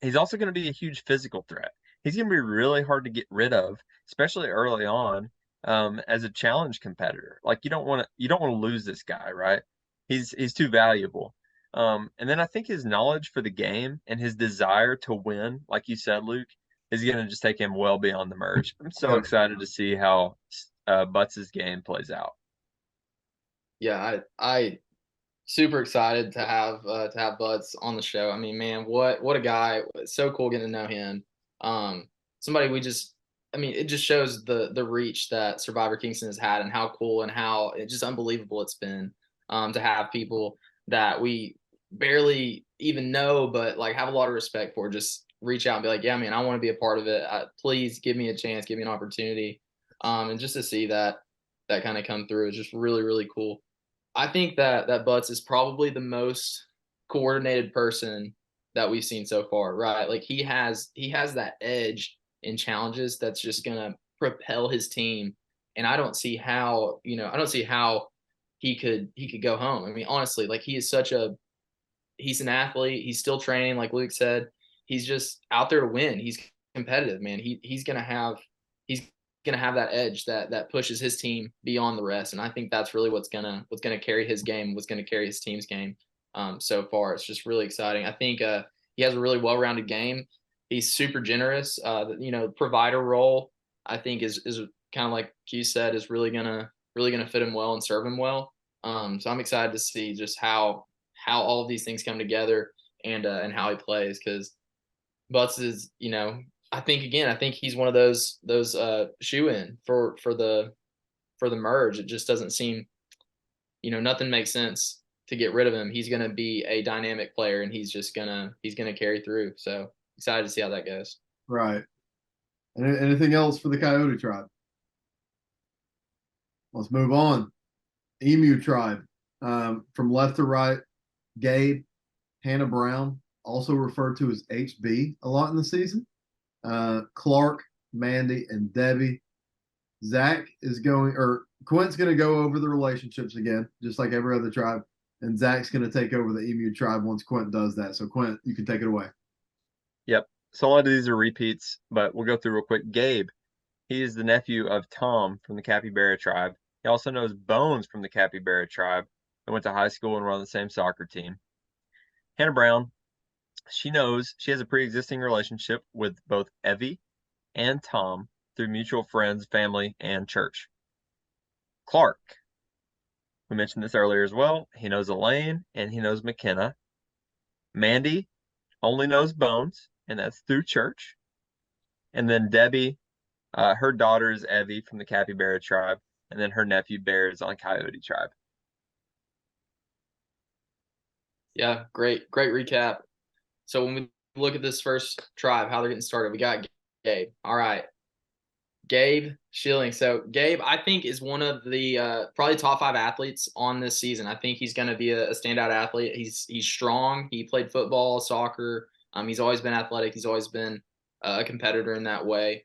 He's also going to be a huge physical threat. He's going to be really hard to get rid of, especially early on, as a challenge competitor. Like you don't want to lose this guy, right? He's too valuable. And then I think his knowledge for the game and his desire to win, like you said, Luke, is going to just take him well beyond the merge. I'm so Yeah. excited to see how Butts' game plays out. Yeah, I super excited to have Butts on the show. I mean, man, what a guy! It's so cool getting to know him. Somebody I mean, it just shows the reach that Survivor Kingston has had and how cool and how it's just unbelievable it's been to have people that we barely even know, but like have a lot of respect for, just reach out and be like, yeah, man, I want to be a part of it. Please give me a chance, give me an opportunity, and just to see that kind of come through is just really really cool. I think that Butts is probably the most coordinated person that we've seen so far, right? Like he has that edge in challenges that's just gonna propel his team. And I don't see how he could go home. I mean, honestly, like he's an athlete. He's still training, like Luke said. He's just out there to win. He's competitive, man. He's gonna have that edge that pushes his team beyond the rest. And I think that's really what's gonna carry his game, what's gonna carry his team's game. So far, it's just really exciting. I think he has a really well-rounded game. He's super generous. Provider role I think is kind of like Q said is really gonna fit him well and serve him well. So I'm excited to see just how all of these things come together and how he plays because Butts is, I think he's one of those shoe in for the merge. It just doesn't seem, nothing makes sense to get rid of him. He's going to be a dynamic player and he's gonna carry through. So excited to see how that goes. Right. Anything else for the Coyote Tribe? Let's move on. Emu Tribe. From left to right, Gabe, Hannah Brown, also referred to as HB a lot in the season. Clark, Mandy, and Debbie. Zach is going, or Quint's going to go over the relationships again, just like every other tribe. And Zach's going to take over the Emu Tribe once Quint does that. So, Quint, you can take it away. Yep. So a lot of these are repeats, but we'll go through real quick. Gabe, he is the nephew of Tom from the Capybara Tribe. He also knows Bones from the Capybara Tribe. They went to high school and were on the same soccer team. Hannah Brown, she has a pre-existing relationship with both Evie and Tom through mutual friends, family, and church. Clark, we mentioned this earlier as well. He knows Elaine and he knows Mikenah. Mandy only knows Bones, and that's through church. And then Debbie, her daughter is Evie from the Capybara Tribe, and then her nephew Bear is on Coyote Tribe. Yeah, great recap. So when we look at this first tribe, how they're getting started, we got Gabe. All right. Gabe Schilling. So Gabe, I think, is one of the probably top 5 athletes on this season. I think he's going to be a standout athlete. He's strong. He played football, soccer. He's always been athletic. He's always been a competitor in that way.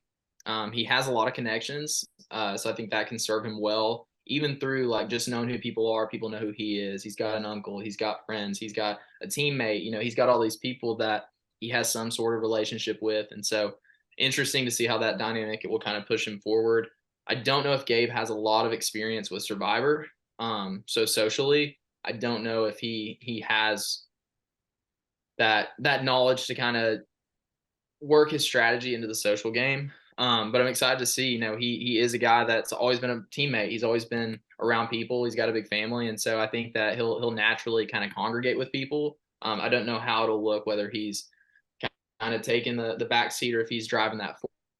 He has a lot of connections, so I think that can serve him well. Even through like just knowing who people are, people know who he is. He's got an uncle. He's got friends. He's got a teammate. He's got all these people that he has some sort of relationship with, and so interesting to see how that dynamic will kind of push him forward. I don't know if Gabe has a lot of experience with Survivor. So socially, I don't know if he has that knowledge to kind of work his strategy into the social game. But I'm excited to see, he is a guy that's always been a teammate. He's always been around people. He's got a big family. And so I think that he'll naturally kind of congregate with people. I don't know how it'll look, whether he's kind of taking the back seat or if he's driving that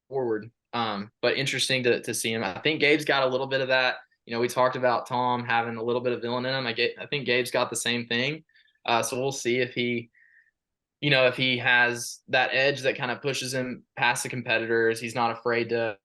forward. But interesting to see him. I think Gabe's got a little bit of that. We talked about Tom having a little bit of villain in him. I think Gabe's got the same thing. So we'll see if he has that edge that kind of pushes him past the competitors. He's not afraid to,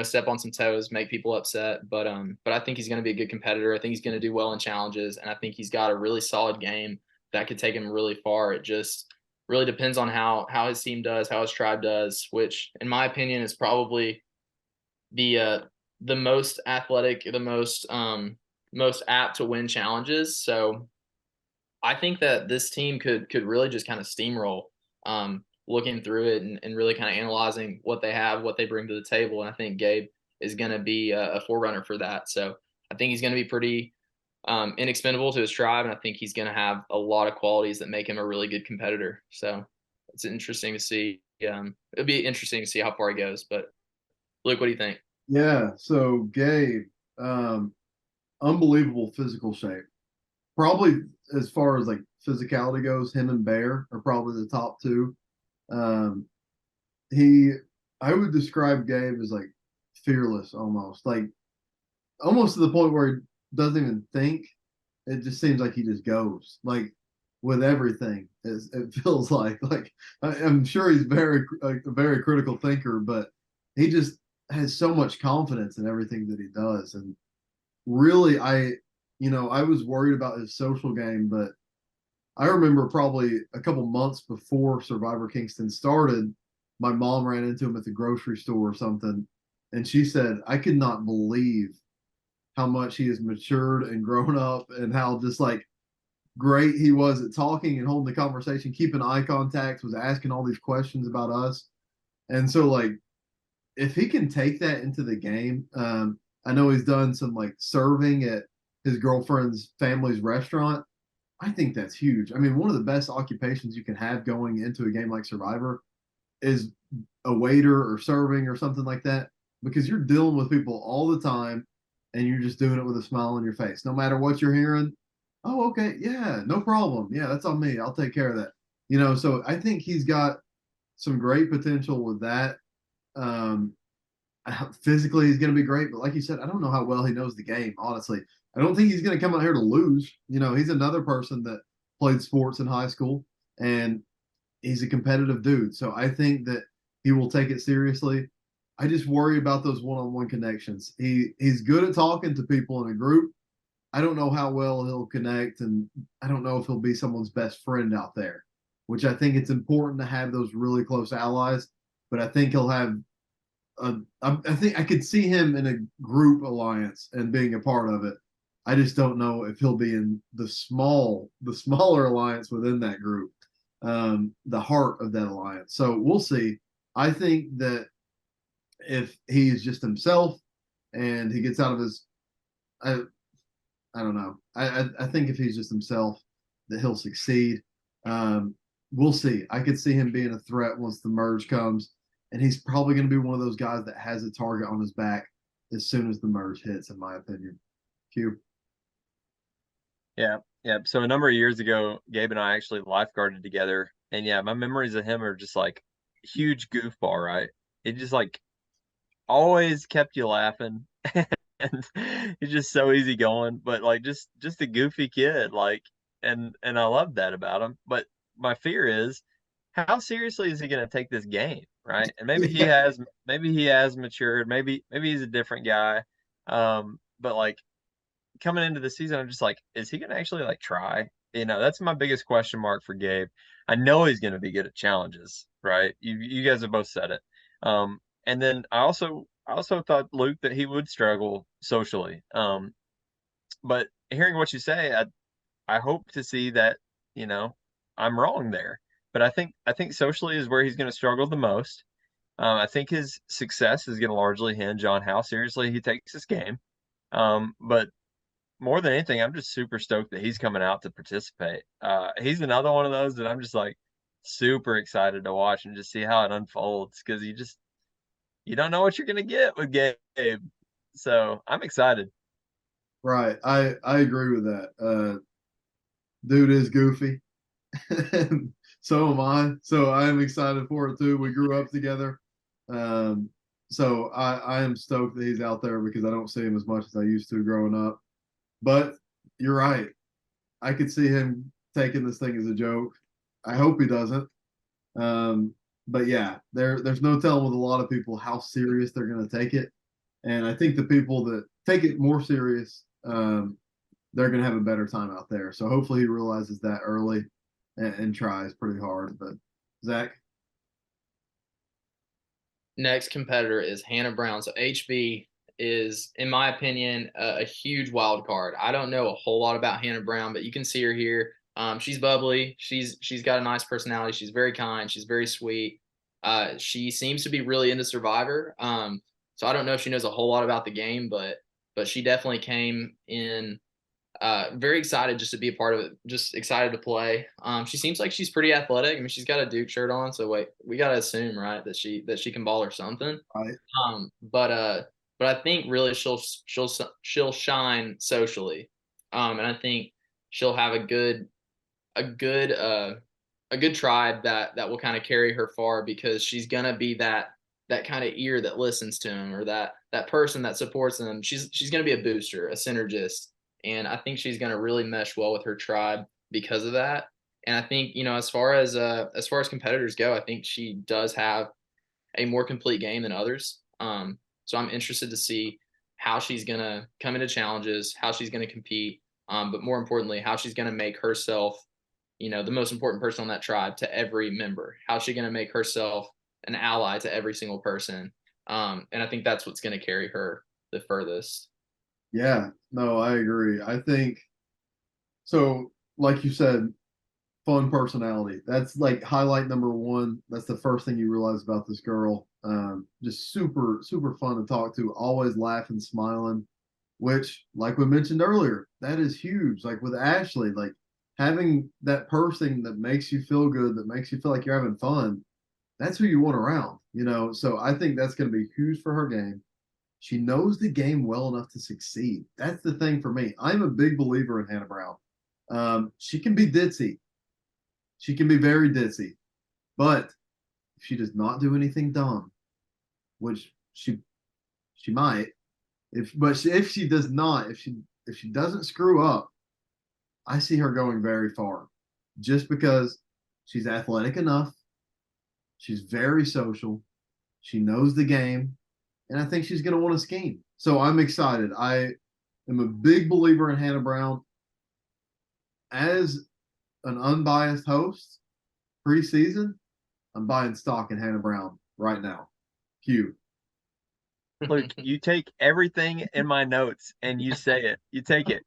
step on some toes, make people upset. But I think he's going to be a good competitor. I think he's going to do well in challenges, and I think he's got a really solid game that could take him really far. It just really depends on how his team does, how his tribe does, which in my opinion is probably the most athletic, the most apt to win challenges. So I think that this team could really just kind of steamroll, looking through it and really kind of analyzing what they have, what they bring to the table. And I think Gabe is going to be a forerunner for that. So I think he's going to be pretty inexpendable to his tribe, and I think he's going to have a lot of qualities that make him a really good competitor. So it's interesting to see. It'll be interesting to see how far he goes. But Luke, what do you think? Yeah. So, Gabe, unbelievable physical shape. Probably as far as like physicality goes, him and Bear are probably the top two. Um, I would describe Gabe as like fearless almost, like almost to the point where he doesn't even think. It just seems like he just goes like with everything. It feels like I'm sure he's a very critical thinker, but he just has so much confidence in everything that he does. And really, I was worried about his social game, but I remember probably a couple months before Survivor Kingston started, my mom ran into him at the grocery store or something, and she said, I could not believe how much he has matured and grown up and how just like great he was at talking and holding the conversation, keeping eye contact, was asking all these questions about us. And so, like, if he can take that into the game, I know he's done some like serving at his girlfriend's family's restaurant. I think that's huge. I mean, one of the best occupations you can have going into a game like Survivor is a waiter or serving or something like that, because you're dealing with people all the time and you're just doing it with a smile on your face. No matter what you're hearing, oh, okay, yeah, no problem. Yeah, that's on me. I'll take care of that. So I think he's got some great potential with that. Um, physically, he's going to be great, but like you said, I don't know how well he knows the game, honestly. I don't think he's going to come out here to lose. He's another person that played sports in high school, and he's a competitive dude. So I think that he will take it seriously. I just worry about those one-on-one connections. He's good at talking to people in a group. I don't know how well he'll connect, and I don't know if he'll be someone's best friend out there, which I think it's important to have those really close allies. But I think he'll have I think I could see him in a group alliance and being a part of it. I just don't know if he'll be in the smaller alliance within that group, the heart of that alliance. So we'll see. I think that if he's just himself and he gets out of his, I, I don't know. I think if he's just himself, that he'll succeed. We'll see. I could see him being a threat once the merge comes, and he's probably going to be one of those guys that has a target on his back as soon as the merge hits, in my opinion. Q. Yeah, yeah. So a number of years ago, Gabe and I actually lifeguarded together, and yeah, my memories of him are just like huge goofball, right? It just like always kept you laughing, and he's just so easy going, but like just a goofy kid, like, and I love that about him. But my fear is, how seriously is he going to take this game, right? And Yeah. maybe he has matured, maybe he's a different guy, but like coming into the season, I'm just like, is he gonna actually like try? You know, that's my biggest question mark for Gabe. I know he's gonna be good at challenges, right? You guys have both said it. And then I also thought Luke that he would struggle socially. But hearing what you say, I hope to see that, you know, I'm wrong there. But I think socially is where he's gonna struggle the most. I think his success is gonna largely hinge on how seriously he takes this game. But more than anything, I'm just super stoked that he's coming out to participate. He's another one of those that I'm just like super excited to watch and just see how it unfolds because you don't know what you're gonna get with Gabe. So I'm excited. Right. I agree with that. Dude is goofy. So am I. So I am excited for it too. We grew up together. Um, so I am stoked that he's out there because I don't see him as much as I used to growing up. But you're right. I could see him taking this thing as a joke. I hope he doesn't. But yeah, there's no telling with a lot of people how serious they're going to take it. And I think the people that take it more serious, they're going to have a better time out there. So hopefully he realizes that early and tries pretty hard. But Zach, Next competitor is Hannah Brown. So HB is, in my opinion, a huge wild card. I don't know a whole lot about Hannah Brown, but you can see her here. She's bubbly. She's got a nice personality. She's very kind. She's very sweet. She seems to be really into Survivor. So I don't know if she knows a whole lot about the game, but she definitely came in very excited just to be a part of it. Just excited to play. She seems like she's pretty athletic. I mean, she's got a Duke shirt on, so wait, we gotta assume, right, that she can ball or something. right? But I think really she'll shine socially. And I think she'll have a good a good tribe that will kind of carry her far because she's gonna be that kind of ear that listens to him or that person that supports them. She's gonna be a booster, a synergist, and I think she's gonna really mesh well with her tribe because of that. And I think as far as competitors go, I think she does have a more complete game than others. So I'm interested to see how she's gonna come into challenges, how she's gonna compete, but more importantly, how she's gonna make herself, the most important person on that tribe to every member. How's she gonna make herself an ally to every single person? And I think that's what's gonna carry her the furthest. Yeah, no, I agree. I think so. Like you said, fun personality. That's like highlight number one. That's the first thing you realize about this girl. Just super, super fun to talk to. Always laughing, smiling, which, like we mentioned earlier, that is huge. Like with Ashley, like having that person that makes you feel good, that makes you feel like you're having fun. That's who you want around. So I think that's going to be huge for her game. She knows the game well enough to succeed. That's the thing for me. I'm a big believer in Hannah Brown. She can be ditzy. She can be very ditzy, but if she does not do anything dumb, which she might, if she does not, if she doesn't screw up, I see her going very far, just because she's athletic enough, she's very social, she knows the game, and I think she's going to want to scheme. So I'm excited. I am a big believer in Hannah Brown as an unbiased host preseason. I'm buying stock in Hannah Brown right now. Q. Luke, you take everything in my notes and you say it. You take it.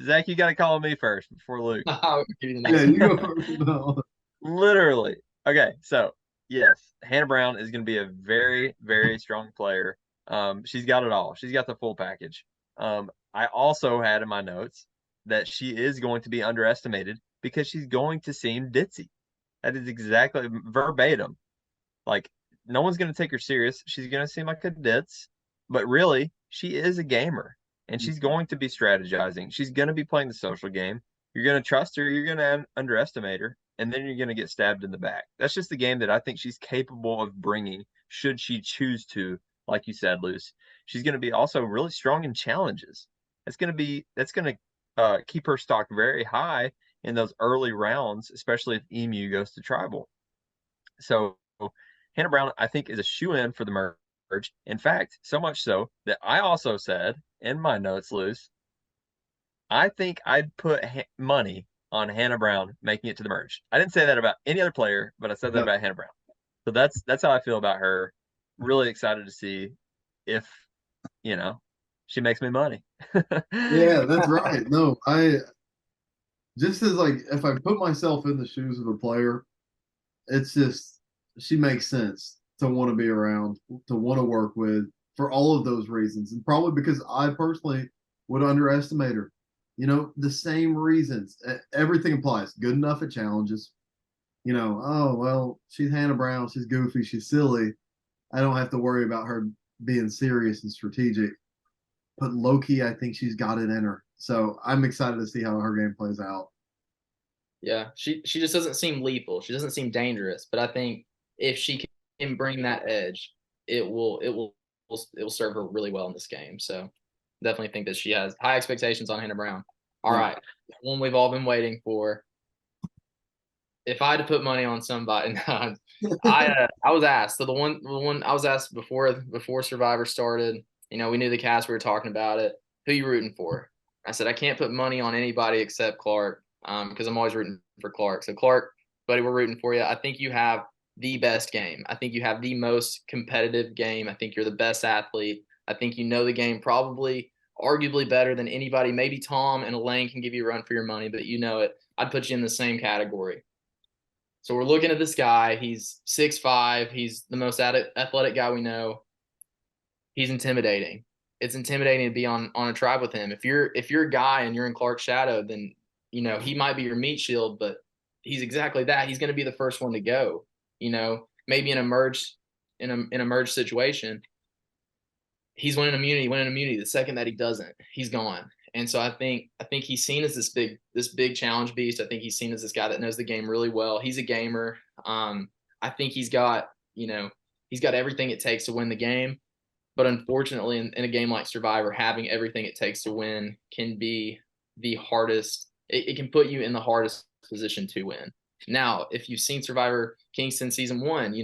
Zach, you got to call me first before Luke. I'll give you the Yeah, next you go first. No. Literally. Okay, so yes, Hannah Brown is going to be a very, very strong player. She's got it all. She's got the full package. I also had in my notes that she is going to be underestimated because she's going to seem ditzy. That is exactly verbatim. Like, no one's going to take her serious. She's going to seem like a ditz, but really, she is a gamer and she's going to be strategizing. She's going to be playing the social game. You're going to trust her, you're going to underestimate her, and then you're going to get stabbed in the back. That's just the game that I think she's capable of bringing, should she choose to, like you said, Luce. She's going to be also really strong in challenges. That's going to keep her stock very high in those early rounds, especially if Emu goes to tribal. So Hannah Brown, I think, is a shoe-in for the merge. In fact, so much so that I also said in my notes, Luce, I think I'd put money on Hannah Brown making it to the merge. I didn't say that about any other player, but I said that Yep. about Hannah Brown. So that's how I feel about her. Really excited to see if, she makes me money. Yeah, that's right. No, I just as like if I put myself in the shoes of a player, it's just she makes sense to want to be around, to want to work with for all of those reasons, and probably because I personally would underestimate her. The same reasons. Everything applies. Good enough at challenges. Oh well, she's Hannah Brown. She's goofy. She's silly. I don't have to worry about her being serious and strategic. But low key, I think she's got it in her. So I'm excited to see how her game plays out. Yeah, she just doesn't seem lethal. She doesn't seem dangerous. But I think if she can bring that edge, it will serve her really well in this game. So definitely think that she has high expectations on Hannah Brown. All Yeah. right, one we've all been waiting for. If I had to put money on somebody, I was asked. So the one I was asked before Survivor started. We knew the cast. We were talking about it. Who you rooting for? I said I can't put money on anybody except Clark, because I'm always rooting for Clark. So Clark, buddy, we're rooting for you. I think you have the best game. I think you have the most competitive game. I think you're the best athlete. I think you know the game probably, arguably better than anybody. Maybe Tom and Elaine can give you a run for your money, but you know it. I'd put you in the same category. So we're looking at this guy. He's 6'5". He's the most athletic guy we know. He's intimidating. It's intimidating to be on a tribe with him. If you're a guy and you're in Clark's shadow, then he might be your meat shield, but he's exactly that. He's going to be the first one to go. Maybe in a merge situation, he's winning immunity. The second that he doesn't, he's gone. And so I think he's seen as this big challenge beast. I think he's seen as this guy that knows the game really well. He's a gamer. I think he's got everything it takes to win the game. But unfortunately, in a game like Survivor, having everything it takes to win can be the hardest. It can put you in the hardest position to win. Now, if you've seen Survivor Kingston season 1,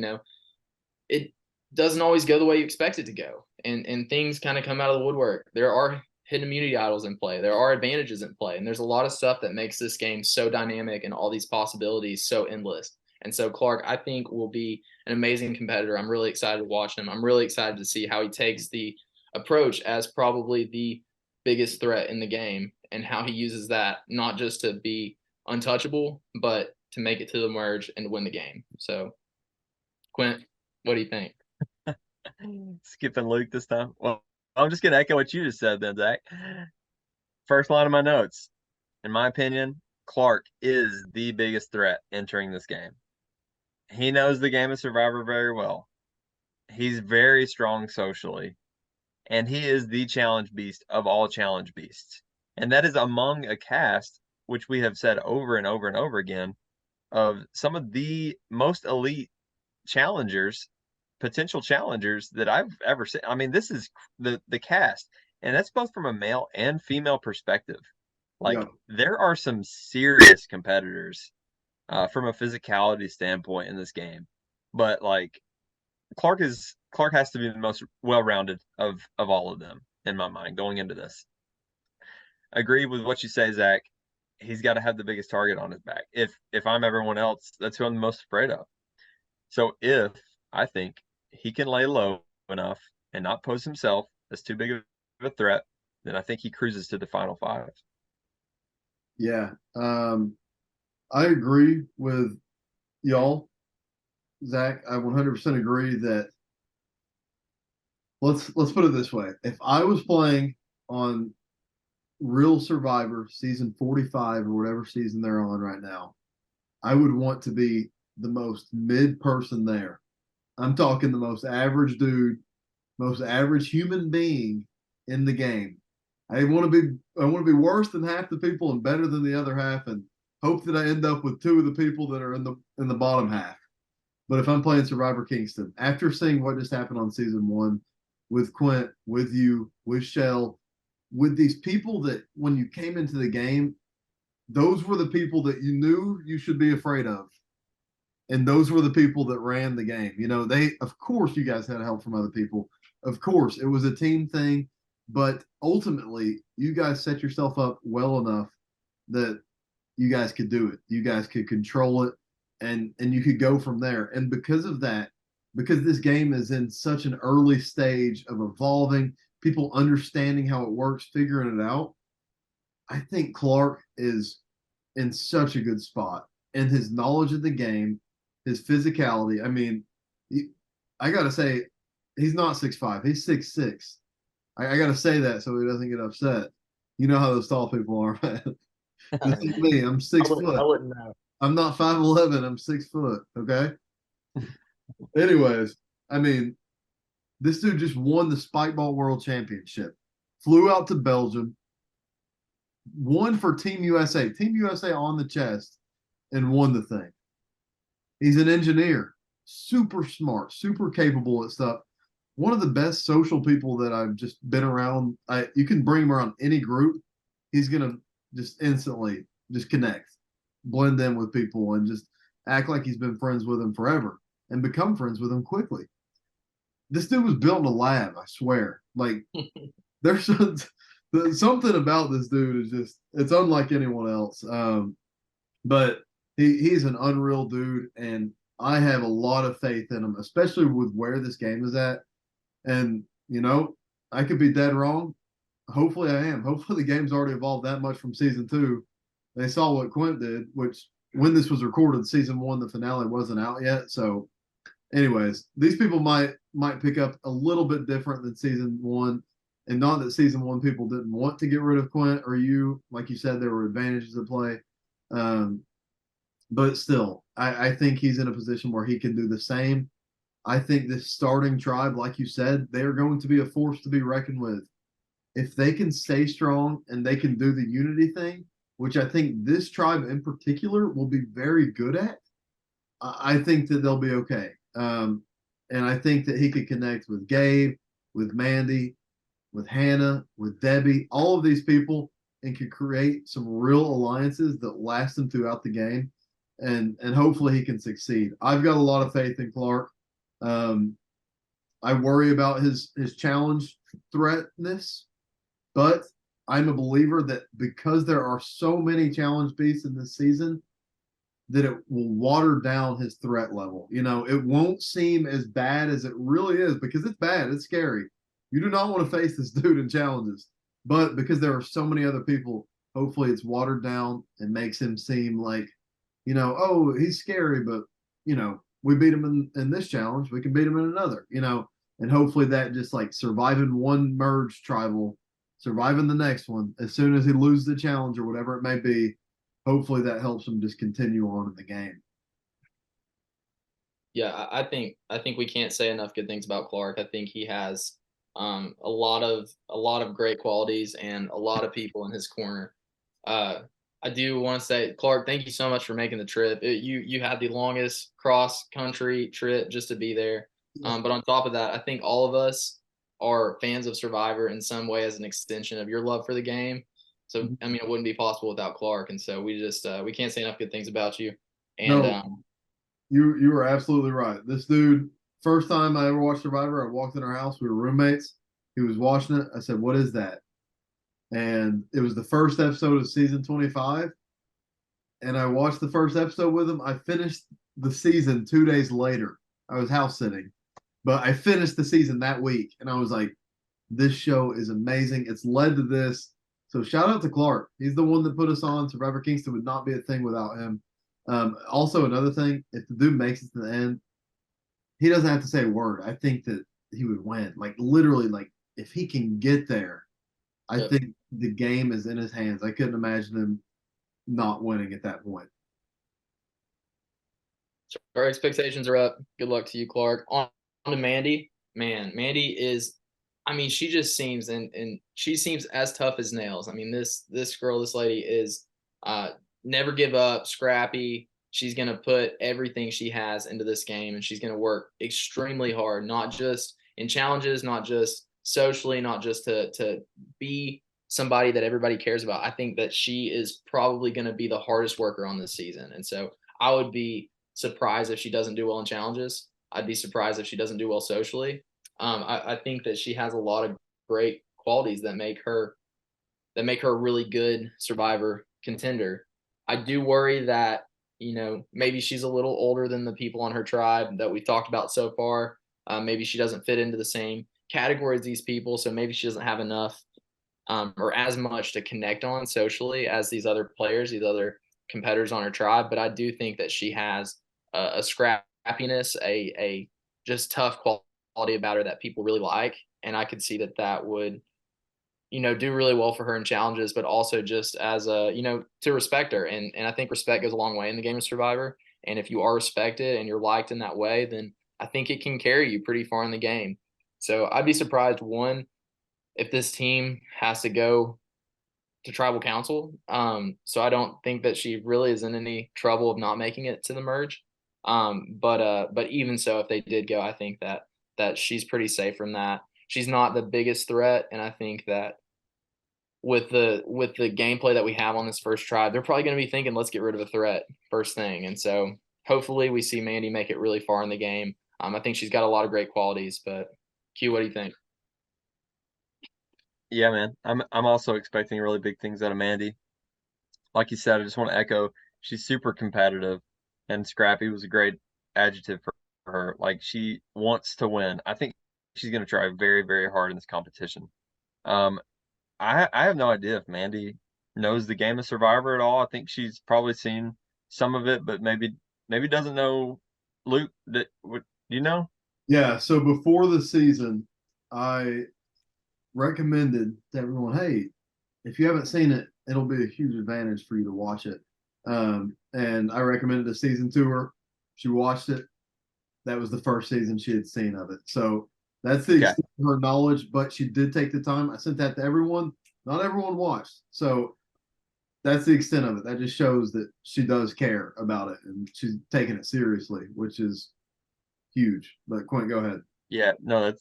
it doesn't always go the way you expect it to go. And things kind of come out of the woodwork. There are hidden immunity idols in play. There are advantages in play. And there's a lot of stuff that makes this game so dynamic and all these possibilities so endless. And so Clark, I think, will be an amazing competitor. I'm really excited to watch him. I'm really excited to see how he takes the approach as probably the biggest threat in the game and how he uses that not just to be untouchable, but to make it to the merge and win the game. So, Quint, what do you think? Skipping Luke this time. Well, I'm just going to echo what you just said then, Zach. First line of my notes. In my opinion, Clark is the biggest threat entering this game. He knows the game of Survivor very well. He's very strong socially, and he is the challenge beast of all challenge beasts. And that is among a cast, which we have said over and over and over again, of some of the most elite challengers, potential challengers that I've ever seen. I mean, this is the cast, and that's both from a male and female perspective. Like, there are some serious competitors from a physicality standpoint in this game. But like Clark has to be the most well-rounded of all of them in my mind going into this. Agree with what you say, Zach. He's got to have the biggest target on his back. If I'm everyone else, that's who I'm the most afraid of. So if I think he can lay low enough and not pose himself as too big of a threat, then I think he cruises to the final five. Yeah. I agree with y'all. Zach, I 100% agree that let's put it this way. If I was playing on Real Survivor season 45 or whatever season they're on right now, I would want to be the most mid person there. I'm talking the most average dude, most average human being in the game. I want to be worse than half the people and better than the other half, and hope that I end up with two of the people that are in the bottom half. But if I'm playing Survivor Kingston, after seeing what just happened on season one with Quint, with you, with Shell, with these people that when you came into the game, those were the people that you knew you should be afraid of. And those were the people that ran the game. Of course, you guys had help from other people. Of course, it was a team thing, but ultimately, you guys set yourself up well enough that you guys could do it. You guys could control it, and you could go from there. And because of that, because this game is in such an early stage of evolving, people understanding how it works, figuring it out, I think Clark is in such a good spot. And his knowledge of the game, his physicality. I mean, I got to say, he's not 6'5", he's 6'6". I got to say that so he doesn't get upset. You know how those tall people are, man. This is me. I'm 6 foot. I wouldn't know. I'm not 5'11". I'm 6 foot. Okay. Anyways, I mean, this dude just won the Spikeball World Championship, flew out to Belgium, won for Team USA, Team USA on the chest, and won the thing. He's an engineer, super smart, super capable at stuff. One of the best social people that I've just been around. You can bring him around any group. He's going to just instantly just connect, blend in with people, and just act like he's been friends with them forever and become friends with them quickly. This dude was built in a lab, I swear. Like, there's something about this dude is just, it's unlike anyone else. But he's an unreal dude, and I have a lot of faith in him, especially with where this game is at. And, I could be dead wrong. Hopefully I am. Hopefully the game's already evolved that much from season 2. They saw what Quint did, which when this was recorded, season 1, the finale wasn't out yet. So anyways, these people might pick up a little bit different than season 1. And not that season 1 people didn't want to get rid of Quint or you. Like you said, there were advantages to play. But still, I think he's in a position where he can do the same. I think this starting tribe, like you said, they are going to be a force to be reckoned with. If they can stay strong and they can do the unity thing, which I think this tribe in particular will be very good at, I think that they'll be okay. And I think that he could connect with Gabe, with Mandy, with Hannah, with Debbie, all of these people, and could create some real alliances that last him throughout the game. And hopefully he can succeed. I've got a lot of faith in Clark. I worry about his challenge threatness, but I'm a believer that because there are so many challenge beasts in this season, that it will water down his threat level. It won't seem as bad as it really is, because it's bad. It's scary. You do not want to face this dude in challenges, but because there are so many other people, hopefully it's watered down and makes him seem like, oh, he's scary, but we beat him in this challenge, we can beat him in another, and hopefully that just like surviving one merge tribal, surviving the next one, as soon as he loses the challenge or whatever it may be, hopefully that helps him just continue on in the game. Yeah, I think we can't say enough good things about Clark. I think he has a lot of great qualities and a lot of people in his corner. I do want to say, Clark, thank you so much for making the trip. You had the longest cross country trip just to be there. But on top of that, I think all of us are fans of Survivor in some way as an extension of your love for the game. So, I mean, it wouldn't be possible without Clark. And so we just, we can't say enough good things about you. And you were absolutely right. This dude, first time I ever watched Survivor, I walked in our house. We were roommates. He was watching it. I said, "What is that?" And it was the first episode of season 25. And I watched the first episode with him. I finished the season 2 days later. I was house sitting. But I finished the season that week, and I was like, this show is amazing. It's led to this. So shout out to Clark. He's the one that put us on. Survivor Kingston would not be a thing without him. Also, another thing, if the dude makes it to the end, he doesn't have to say a word. I think that he would win. Like literally, like if he can get there, I Yep. think the game is in his hands. I couldn't imagine him not winning at that point. So our expectations are up. Good luck to you, Clark. On to Mandy. Man, Mandy is, I mean, she just seems and she seems as tough as nails. I mean, this girl, this lady is never give up, scrappy. She's gonna put everything she has into this game, and she's gonna work extremely hard, not just in challenges, not just socially, not just to be somebody that everybody cares about. I think that she is probably going to be the hardest worker on this season, and so I would be surprised if she doesn't do well in challenges. I'd be surprised if she doesn't do well socially. I think that she has a lot of great qualities that make her a really good survivor contender. I do worry that, maybe she's a little older than the people on her tribe that we've talked about so far. Maybe she doesn't fit into the same category as these people, so maybe she doesn't have enough or as much to connect on socially as these other players, these other competitors on her tribe. But I do think that she has a scrappiness, a just tough quality about her that people really like, and I could see that would do really well for her in challenges, but also just as a to respect her, and I think respect goes a long way in the game of Survivor. And if you are respected and you're liked in that way, then I think it can carry you pretty far in the game. So I'd be surprised, one, if this team has to go to tribal council. So I don't think that she really is in any trouble of not making it to the merge. But even so, if they did go, I think that she's pretty safe from that. She's not the biggest threat, and I think that with the gameplay that we have on this first tribe, they're probably going to be thinking, let's get rid of a threat first thing. And so hopefully we see Mandy make it really far in the game. I think she's got a lot of great qualities. But Q, what do you think? Yeah, man. I'm also expecting really big things out of Mandy. Like you said, I just want to echo, she's super competitive, and scrappy was a great adjective for her. Like, she wants to win. I think she's going to try very, very hard in this competition. Um, I have no idea if Mandy knows the game of Survivor at all. I think she's probably seen some of it, but maybe doesn't know. Luke, what do you know? Yeah. So before the season, I recommended to everyone, hey, if you haven't seen it, it'll be a huge advantage for you to watch it. And I recommended a season to her. She watched it. That was the first season she had seen of it. So that's the Okay. extent of her knowledge, but she did take the time. I sent that to everyone. Not everyone watched. So that's the extent of it. That just shows that she does care about it and she's taking it seriously, which is huge. But Quint, go ahead. Yeah, no,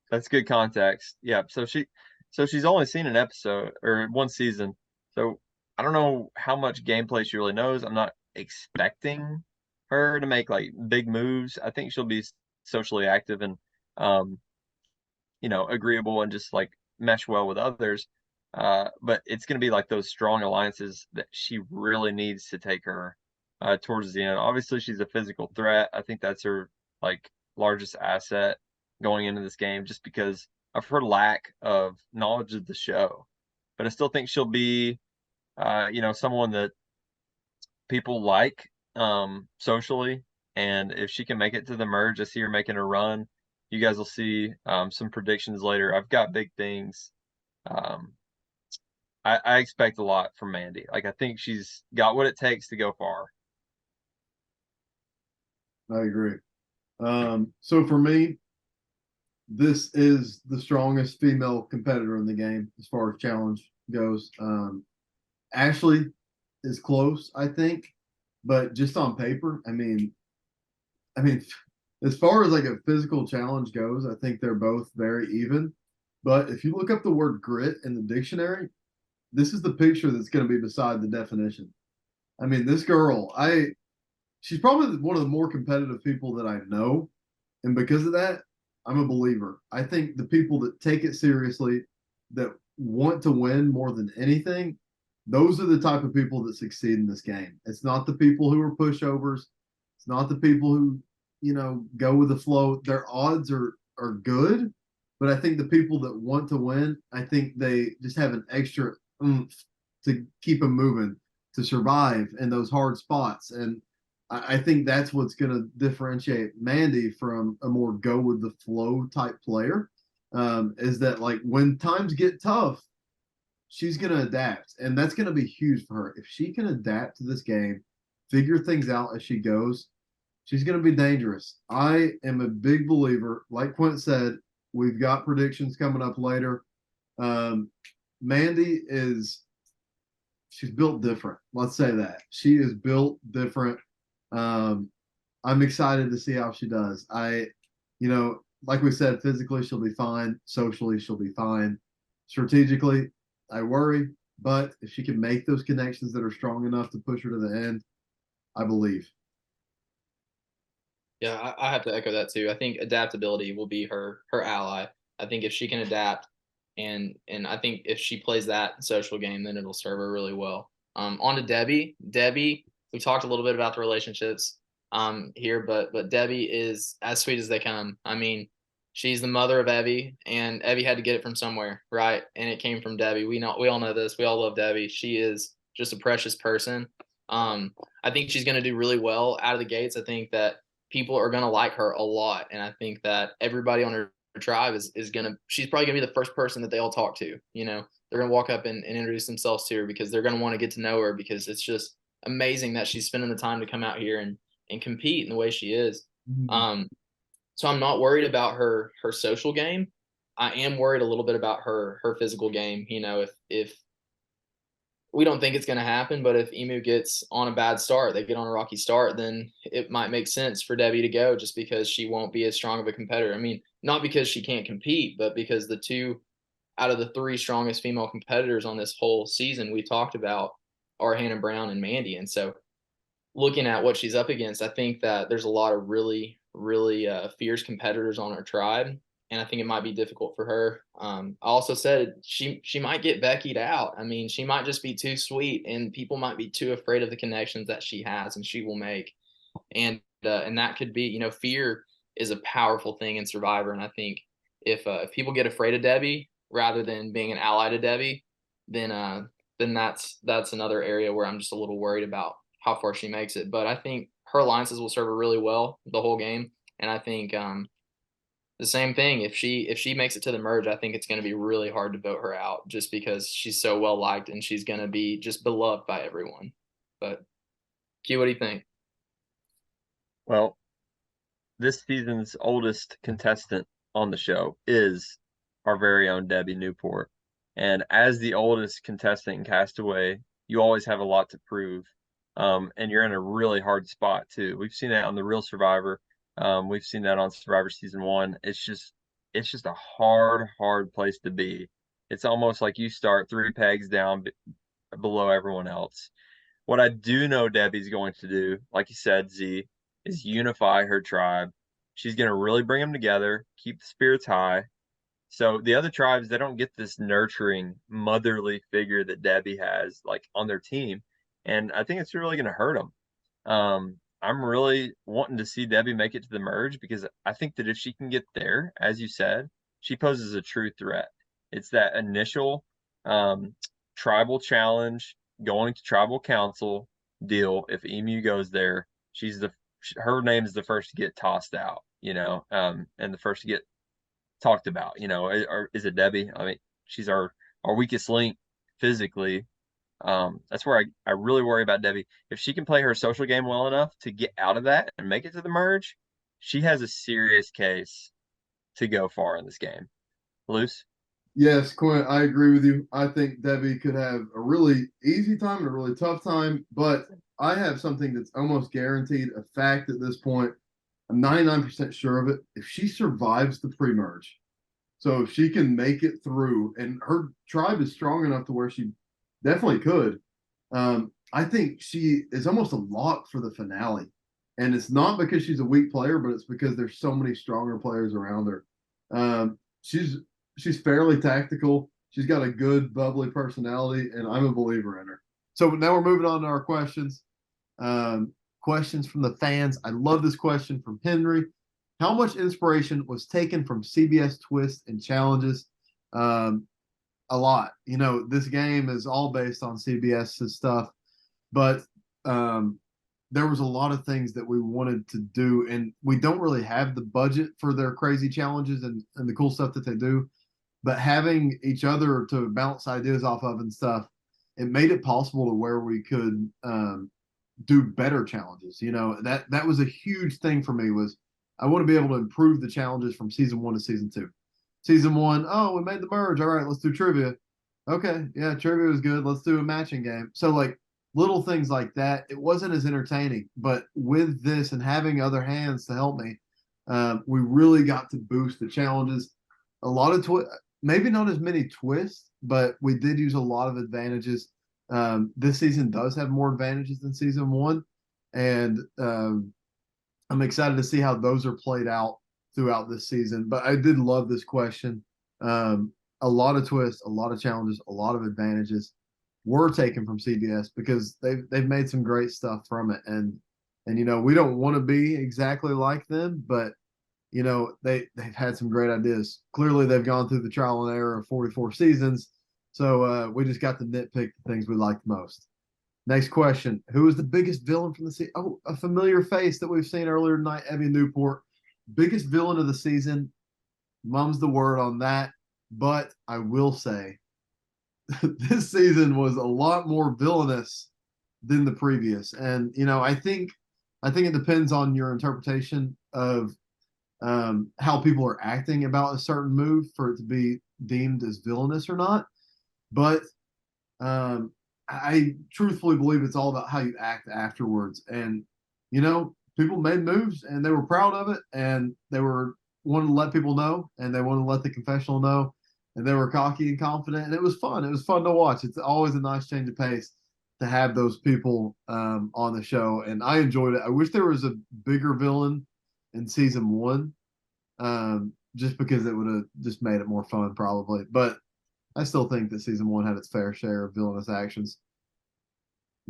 that's good context. Yeah, so she's only seen an episode or one season. So I don't know how much gameplay she really knows. I'm not expecting her to make like big moves. I think she'll be socially active and um, agreeable and just like mesh well with others. But it's going to be like those strong alliances that she really needs to take her towards the end. Obviously, she's a physical threat. I think that's her like largest asset going into this game, just because of her lack of knowledge of the show. But I still think she'll be, someone that people like socially. And if she can make it to the merge, I see her making a run. You guys will see some predictions later. I've got big things. Um, I expect a lot from Mandy. Like, I think she's got what it takes to go far. I agree. So for me, this is the strongest female competitor in the game as far as challenge goes. Ashley is close, I think, but just on paper, I mean, as far as like a physical challenge goes, I think they're both very even. But if you look up the word grit in the dictionary, this is the picture that's going to be beside the definition. I mean, this girl, she's probably one of the more competitive people that I know, and because of that, I'm a believer. I think the people that take it seriously, that want to win more than anything, those are the type of people that succeed in this game. It's not the people who are pushovers. It's not the people who go with the flow. Their odds are good, but I think the people that want to win, I think they just have an extra oomph to keep them moving, to survive in those hard spots. And I think that's what's going to differentiate Mandy from a more go with the flow type player. Is that like when times get tough, she's going to adapt, and that's going to be huge for her. If she can adapt to this game, figure things out as she goes, she's going to be dangerous. I am a big believer. Like Quint said, we've got predictions coming up later. Mandy she's built different. Let's say that. She is built different. I'm excited to see how she does. Like we said, physically she'll be fine. Socially she'll be fine. Strategically, I worry, but if she can make those connections that are strong enough to push her to the end, I believe. Yeah, I have to echo that too. I think adaptability will be her ally. I think if she can adapt, and I think if she plays that social game, then it'll serve her really well. On to Debbie. Debbie, we talked a little bit about the relationships here, but Debbie is as sweet as they come. I mean, she's the mother of Evie, and Evie had to get it from somewhere, right? And it came from Debbie. We all know this. We all love Debbie. She is just a precious person. I think she's going to do really well out of the gates. I think that people are going to like her a lot, and I think that everybody on her tribe is going to, she's probably going to be the first person that they all talk to. They're going to walk up and introduce themselves to her because they're going to want to get to know her, because it's just amazing that she's spending the time to come out here and compete in the way she is. Mm-hmm. So I'm not worried about her social game. I am worried a little bit about her physical game. If we don't think it's going to happen, but if Emu gets on a bad start, they get on a rocky start, then it might make sense for Debbie to go, just because she won't be as strong of a competitor. I mean, not because she can't compete, but because the two out of the three strongest female competitors on this whole season we talked about are Hannah Brown and Mandy. And so looking at what she's up against, I think that there's a lot of really, really fierce competitors on her tribe, and I think it might be difficult for her. I also said she might get Becky'd out. I mean, she might just be too sweet, and people might be too afraid of the connections that she has and she will make. And that could be, fear is a powerful thing in Survivor, and I think if people get afraid of Debbie rather than being an ally to Debbie, then that's another area where I'm just a little worried about how far she makes it. But I think her alliances will serve her really well the whole game, and I think the same thing. If she makes it to the merge, I think it's going to be really hard to vote her out, just because she's so well liked and she's going to be just beloved by everyone. But Q, what do you think? Well, this season's oldest contestant on the show is our very own Debbie Newport. And as the oldest contestant in Castaway, you always have a lot to prove. And you're in a really hard spot too. We've seen that on the Real Survivor. We've seen that on Survivor Season 1. It's just a hard place to be. It's almost like you start 3 pegs down below everyone else. What I do know Debbie's going to do, like you said, Z, is unify her tribe. She's going to really bring them together, keep the spirits high. So the other tribes, they don't get this nurturing, motherly figure that Debbie has, like, on their team. And I think it's really going to hurt them. I'm really wanting to see Debbie make it to the merge, because I think that if she can get there, as you said, she poses a true threat. It's that initial tribal challenge, going to tribal council deal. If Emu goes there, her name is the first to get tossed out, and the first to get talked about, or is it Debbie? I mean, she's our weakest link physically. That's where I really worry about Debbie. If she can play her social game well enough to get out of that and make it to the merge, she has a serious case to go far in this game. Luce? Yes, Quint, I agree with you. I think Debbie could have a really easy time and a really tough time, but I have something that's almost guaranteed a fact at this point. I'm 99% sure of it. If she survives the pre-merge, so if she can make it through, and her tribe is strong enough to where she definitely could, I think she is almost a lock for the finale. And it's not because she's a weak player, but it's because there's so many stronger players around her. She's fairly tactical. She's got a good, bubbly personality, and I'm a believer in her. So now we're moving on to our questions. questions from the fans. I love this question from Henry. How much inspiration was taken from CBS twists and challenges? A lot. This game is all based on CBS's stuff, but there was a lot of things that we wanted to do, and we don't really have the budget for their crazy challenges and the cool stuff that they do. But having each other to bounce ideas off of and stuff, it made it possible to where we could do better challenges. That was a huge thing for me. Was I want to be able to improve the challenges from season 1 to season 2. Season 1, oh, we made the merge. All right, let's do trivia. Okay, yeah, trivia was good. Let's do a matching game. So like little things like that. It wasn't as entertaining, but with this and having other hands to help me, we really got to boost the challenges. A lot of maybe not as many twists, but we did use a lot of advantages. This season does have more advantages than season 1, and I'm excited to see how those are played out throughout this season. But I did love this question. A lot of twists, a lot of challenges, a lot of advantages were taken from CBS because they've made some great stuff from it. And we don't want to be exactly like them, but they've had some great ideas. Clearly, they've gone through the trial and error of 44 seasons. So we just got to nitpick the things we liked most. Next question. Who is the biggest villain from the season? Oh, a familiar face that we've seen earlier tonight, Evie Newport. Biggest villain of the season. Mum's the word on that. But I will say this season was a lot more villainous than the previous. And, I think it depends on your interpretation of how people are acting about a certain move for it to be deemed as villainous or not. But I truthfully believe it's all about how you act afterwards. And, people made moves and they were proud of it, and they wanted to let people know, and they wanted to let the confessional know, and they were cocky and confident, and it was fun. It was fun to watch. It's always a nice change of pace to have those people on the show, and I enjoyed it. I wish there was a bigger villain in season 1, just because it would have just made it more fun probably. But I still think that season 1 had its fair share of villainous actions.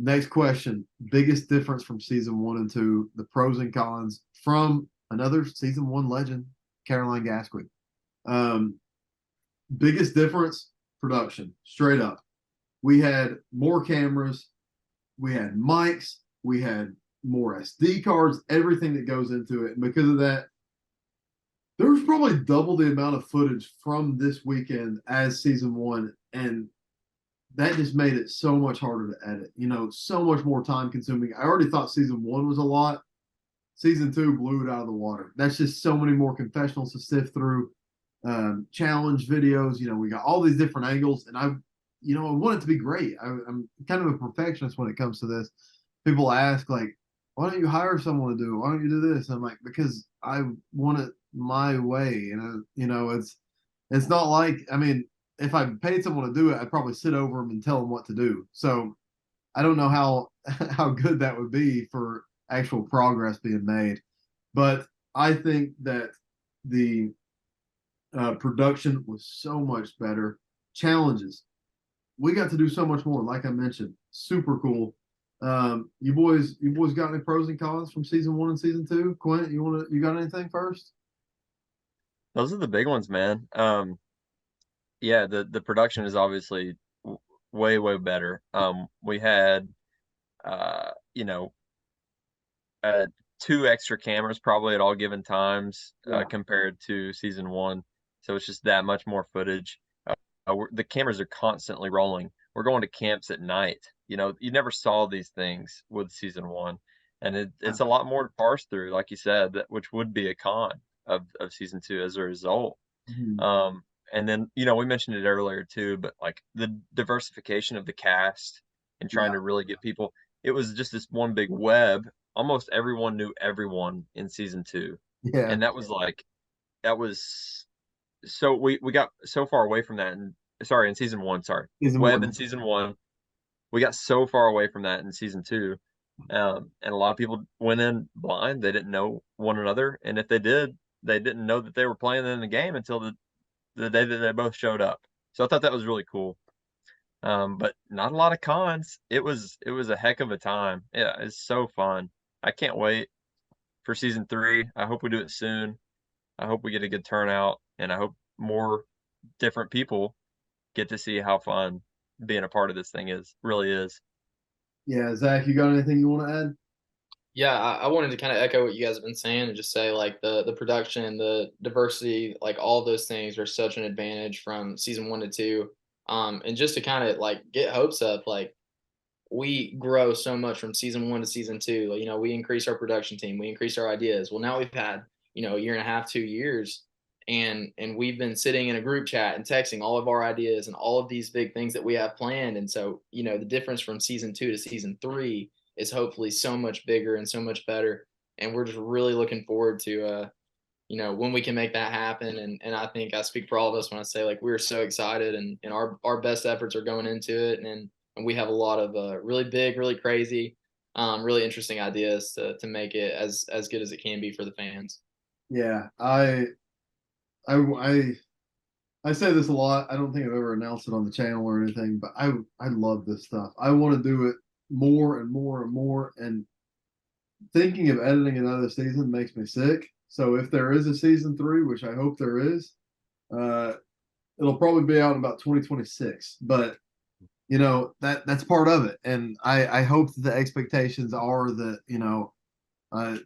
Next question. Biggest difference from season 1 and 2, the pros and cons from another season 1 legend, Caroline Gasquet. Biggest difference, production, straight up. We had more cameras, we had mics, we had more SD cards, everything that goes into it. And because of that, there was probably double the amount of footage from this weekend as season 1. And that just made it so much harder to edit, so much more time consuming. I already thought season 1 was a lot. Season 2 blew it out of the water. That's just so many more confessionals to sift through, challenge videos. We got all these different angles, and I want it to be great. I'm kind of a perfectionist when it comes to this. People ask, like, why don't you hire someone to do it? Why don't you do this? And I'm like, because I want it my way. It's not like, if I paid someone to do it, I'd probably sit over them and tell them what to do. So I don't know how good that would be for actual progress being made. But I think that the production was so much better. Challenges, we got to do so much more. Like I mentioned, super cool. You boys got any pros and cons from season 1 and season 2? Quint, you got anything first? Those are the big ones, man. Yeah, the production is obviously way, way better. We had, uh, you know, 2 extra cameras probably at all given times, Yeah. compared to season 1. So it's just that much more footage. The cameras are constantly rolling. We're going to camps at night. You never saw these things with season 1, and it's a lot more to parse through, like you said, which would be a con of season 2 as a result. Mhm. And then, we mentioned it earlier too, but like the diversification of the cast and trying Yeah. to really get people, it was just this one big web. Almost everyone knew everyone in season 2. Yeah. And that was so we got so far away from that. And sorry, in season 1, sorry. Season Web 1. in season 1. We got so far away from that in season 2. And a lot of people went in blind. They didn't know one another. And if they did, they didn't know that they were playing in the game until the day that they both showed up. So I thought that was really cool. But not a lot of cons. It was a heck of a time. Yeah, it's so fun. I can't wait for season 3. I hope we do it soon. I hope we get a good turnout, and I hope more different people get to see how fun being a part of this thing really is. Yeah, Zach, you got anything you want to add? Yeah, I wanted to kind of echo what you guys have been saying and just say like the production, the diversity, like all those things are such an advantage from season 1 to 2. And just to kind of like get hopes up, like we grow so much from season 1 to season 2. You know, we increase our production team, we increase our ideas. Well, now we've had, a year and a half, 2 years, and we've been sitting in a group chat and texting all of our ideas and all of these big things that we have planned. And so, the difference from season 2 to season 3 is hopefully so much bigger and so much better. And we're just really looking forward to when we can make that happen. And I think I speak for all of us when I say like we're so excited, and our best efforts are going into it, and we have a lot of really big, really crazy, really interesting ideas to make it as good as it can be for the fans. Yeah, I I say this a lot. I don't think I've ever announced it on the channel or anything, but I love this stuff. I want to do it more and more and more. And thinking of editing another season makes me sick. So if there is a season 3, which I hope there is, uh, it'll probably be out in about 2026. But that's part of it. And I hope that the expectations are that uh,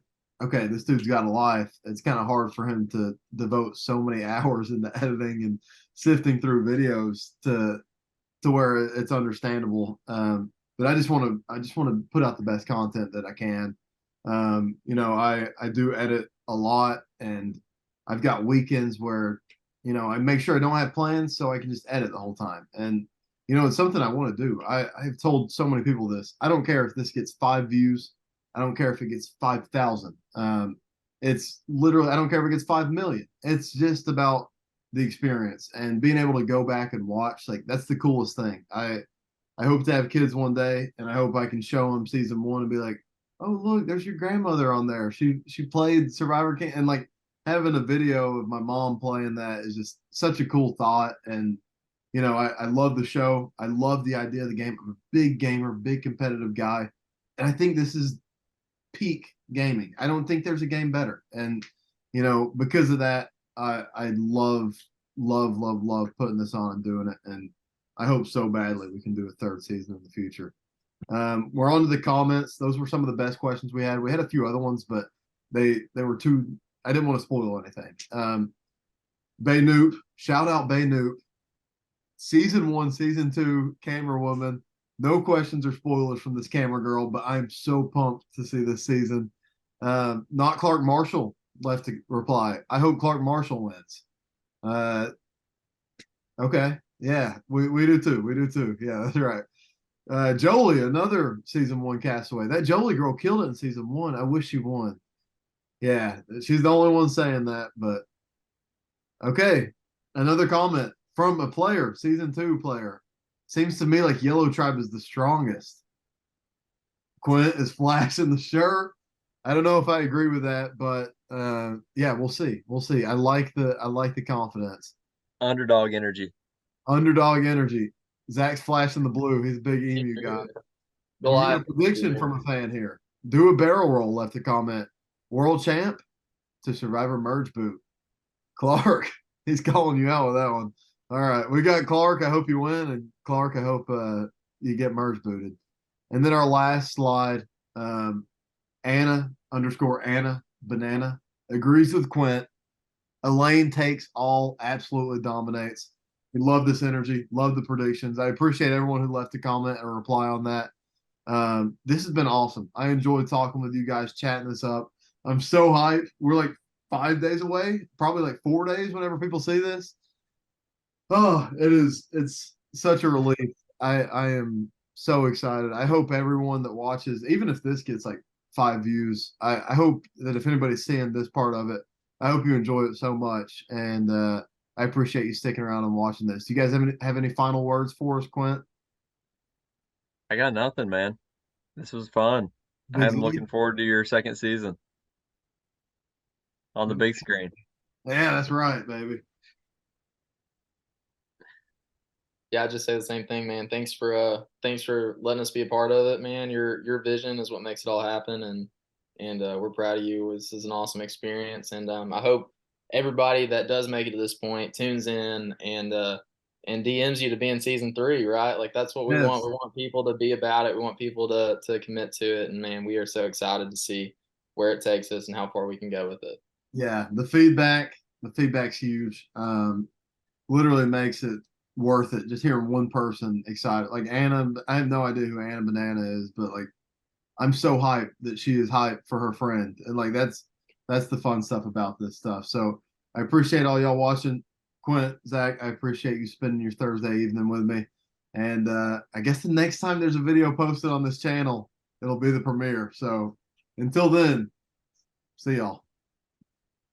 okay, this dude's got a life. It's kind of hard for him to devote so many hours into editing and sifting through videos to where it's understandable. But I just want to put out the best content that I can. I do edit a lot, and I've got weekends where I make sure I don't have plans so I can just edit the whole time. And it's something I want to do. I've told so many people this. I don't care if this gets 5 views. I don't care if it gets 5,000. It's literally, I don't care if it gets 5 million. It's just about the experience and being able to go back and watch. Like that's the coolest thing. I hope to have kids one day, and I hope I can show them season 1 and be like, oh look, there's your grandmother on there. She played Survivor King, and like having a video of my mom playing that is just such a cool thought. And I love the show. I love the idea of the game. I'm a big gamer, big competitive guy, and I think this is peak gaming. I don't think there's a game better. And because of that, I love putting this on and doing it. And I hope so badly we can do a third season in the future. We're on to the comments. Those were some of the best questions we had. We had a few other ones, but they were too. I didn't want to spoil anything. Bay Noop, shout out Bay Noop. Season 1, season 2, camera woman. No questions or spoilers from this camera girl, but I'm so pumped to see this season. Not Clark Marshall left to reply. I hope Clark Marshall wins. Okay. Yeah, we do too. We do too. Yeah, that's right. Jolie, another season 1 castaway. That Jolie girl killed it in season 1. I wish she won. Yeah, she's the only one saying that, but okay. Another comment from a player, season 2 player. Seems to me like Yellow Tribe is the strongest. Quint is flashing the shirt. I don't know if I agree with that, but yeah, we'll see. We'll see. I like the confidence. Underdog energy. Underdog energy. Zach's flashing the blue. He's a big emu guy. The We got live a prediction from a fan here. Do a barrel roll left a comment. World champ to Survivor merge boot. Clark, he's calling you out with that one. All right, we got Clark. I hope you win, and Clark, I hope you get merge booted. And then our last slide, Anna_Anna Banana agrees with Quint. Elaine takes all, absolutely dominates. We love this energy, love the predictions. I appreciate everyone who left a comment or reply on that. This has been awesome. I enjoyed talking with you guys, chatting this up. I'm so hyped. We're like 5 days away, probably like 4 days whenever people see this. Oh, it's such a relief. I am so excited. I hope everyone that watches, even if this gets like 5 views, I hope that if anybody's seeing this part of it, I hope you enjoy it so much. And I appreciate you sticking around and watching this. Do you guys have any final words for us, Quint? I got nothing, man. This was fun. Big I'm E? looking forward to your second season on the big screen. Yeah, that's right, baby. Yeah, I just say the same thing, man. Thanks for letting us be a part of it, man. Your vision is what makes it all happen, and and we're proud of you. This is an awesome experience, and I hope everybody that does make it to this point tunes in and DMs you to be in season 3, right? Like that's what we Yes. want. We want people to be about it. We want people to commit to it. And man, we are so excited to see where it takes us and how far we can go with it. Yeah, the feedback's huge. Literally makes it worth it just hearing one person excited. Like Anna, I have no idea who Anna Banana is, but like I'm so hyped that she is hyped for her friend. And like that's the fun stuff about this stuff. So I appreciate all y'all watching. Quint, Zach, I appreciate you spending your Thursday evening with me. And I guess the next time there's a video posted on this channel, it'll be the premiere. So until then, see y'all.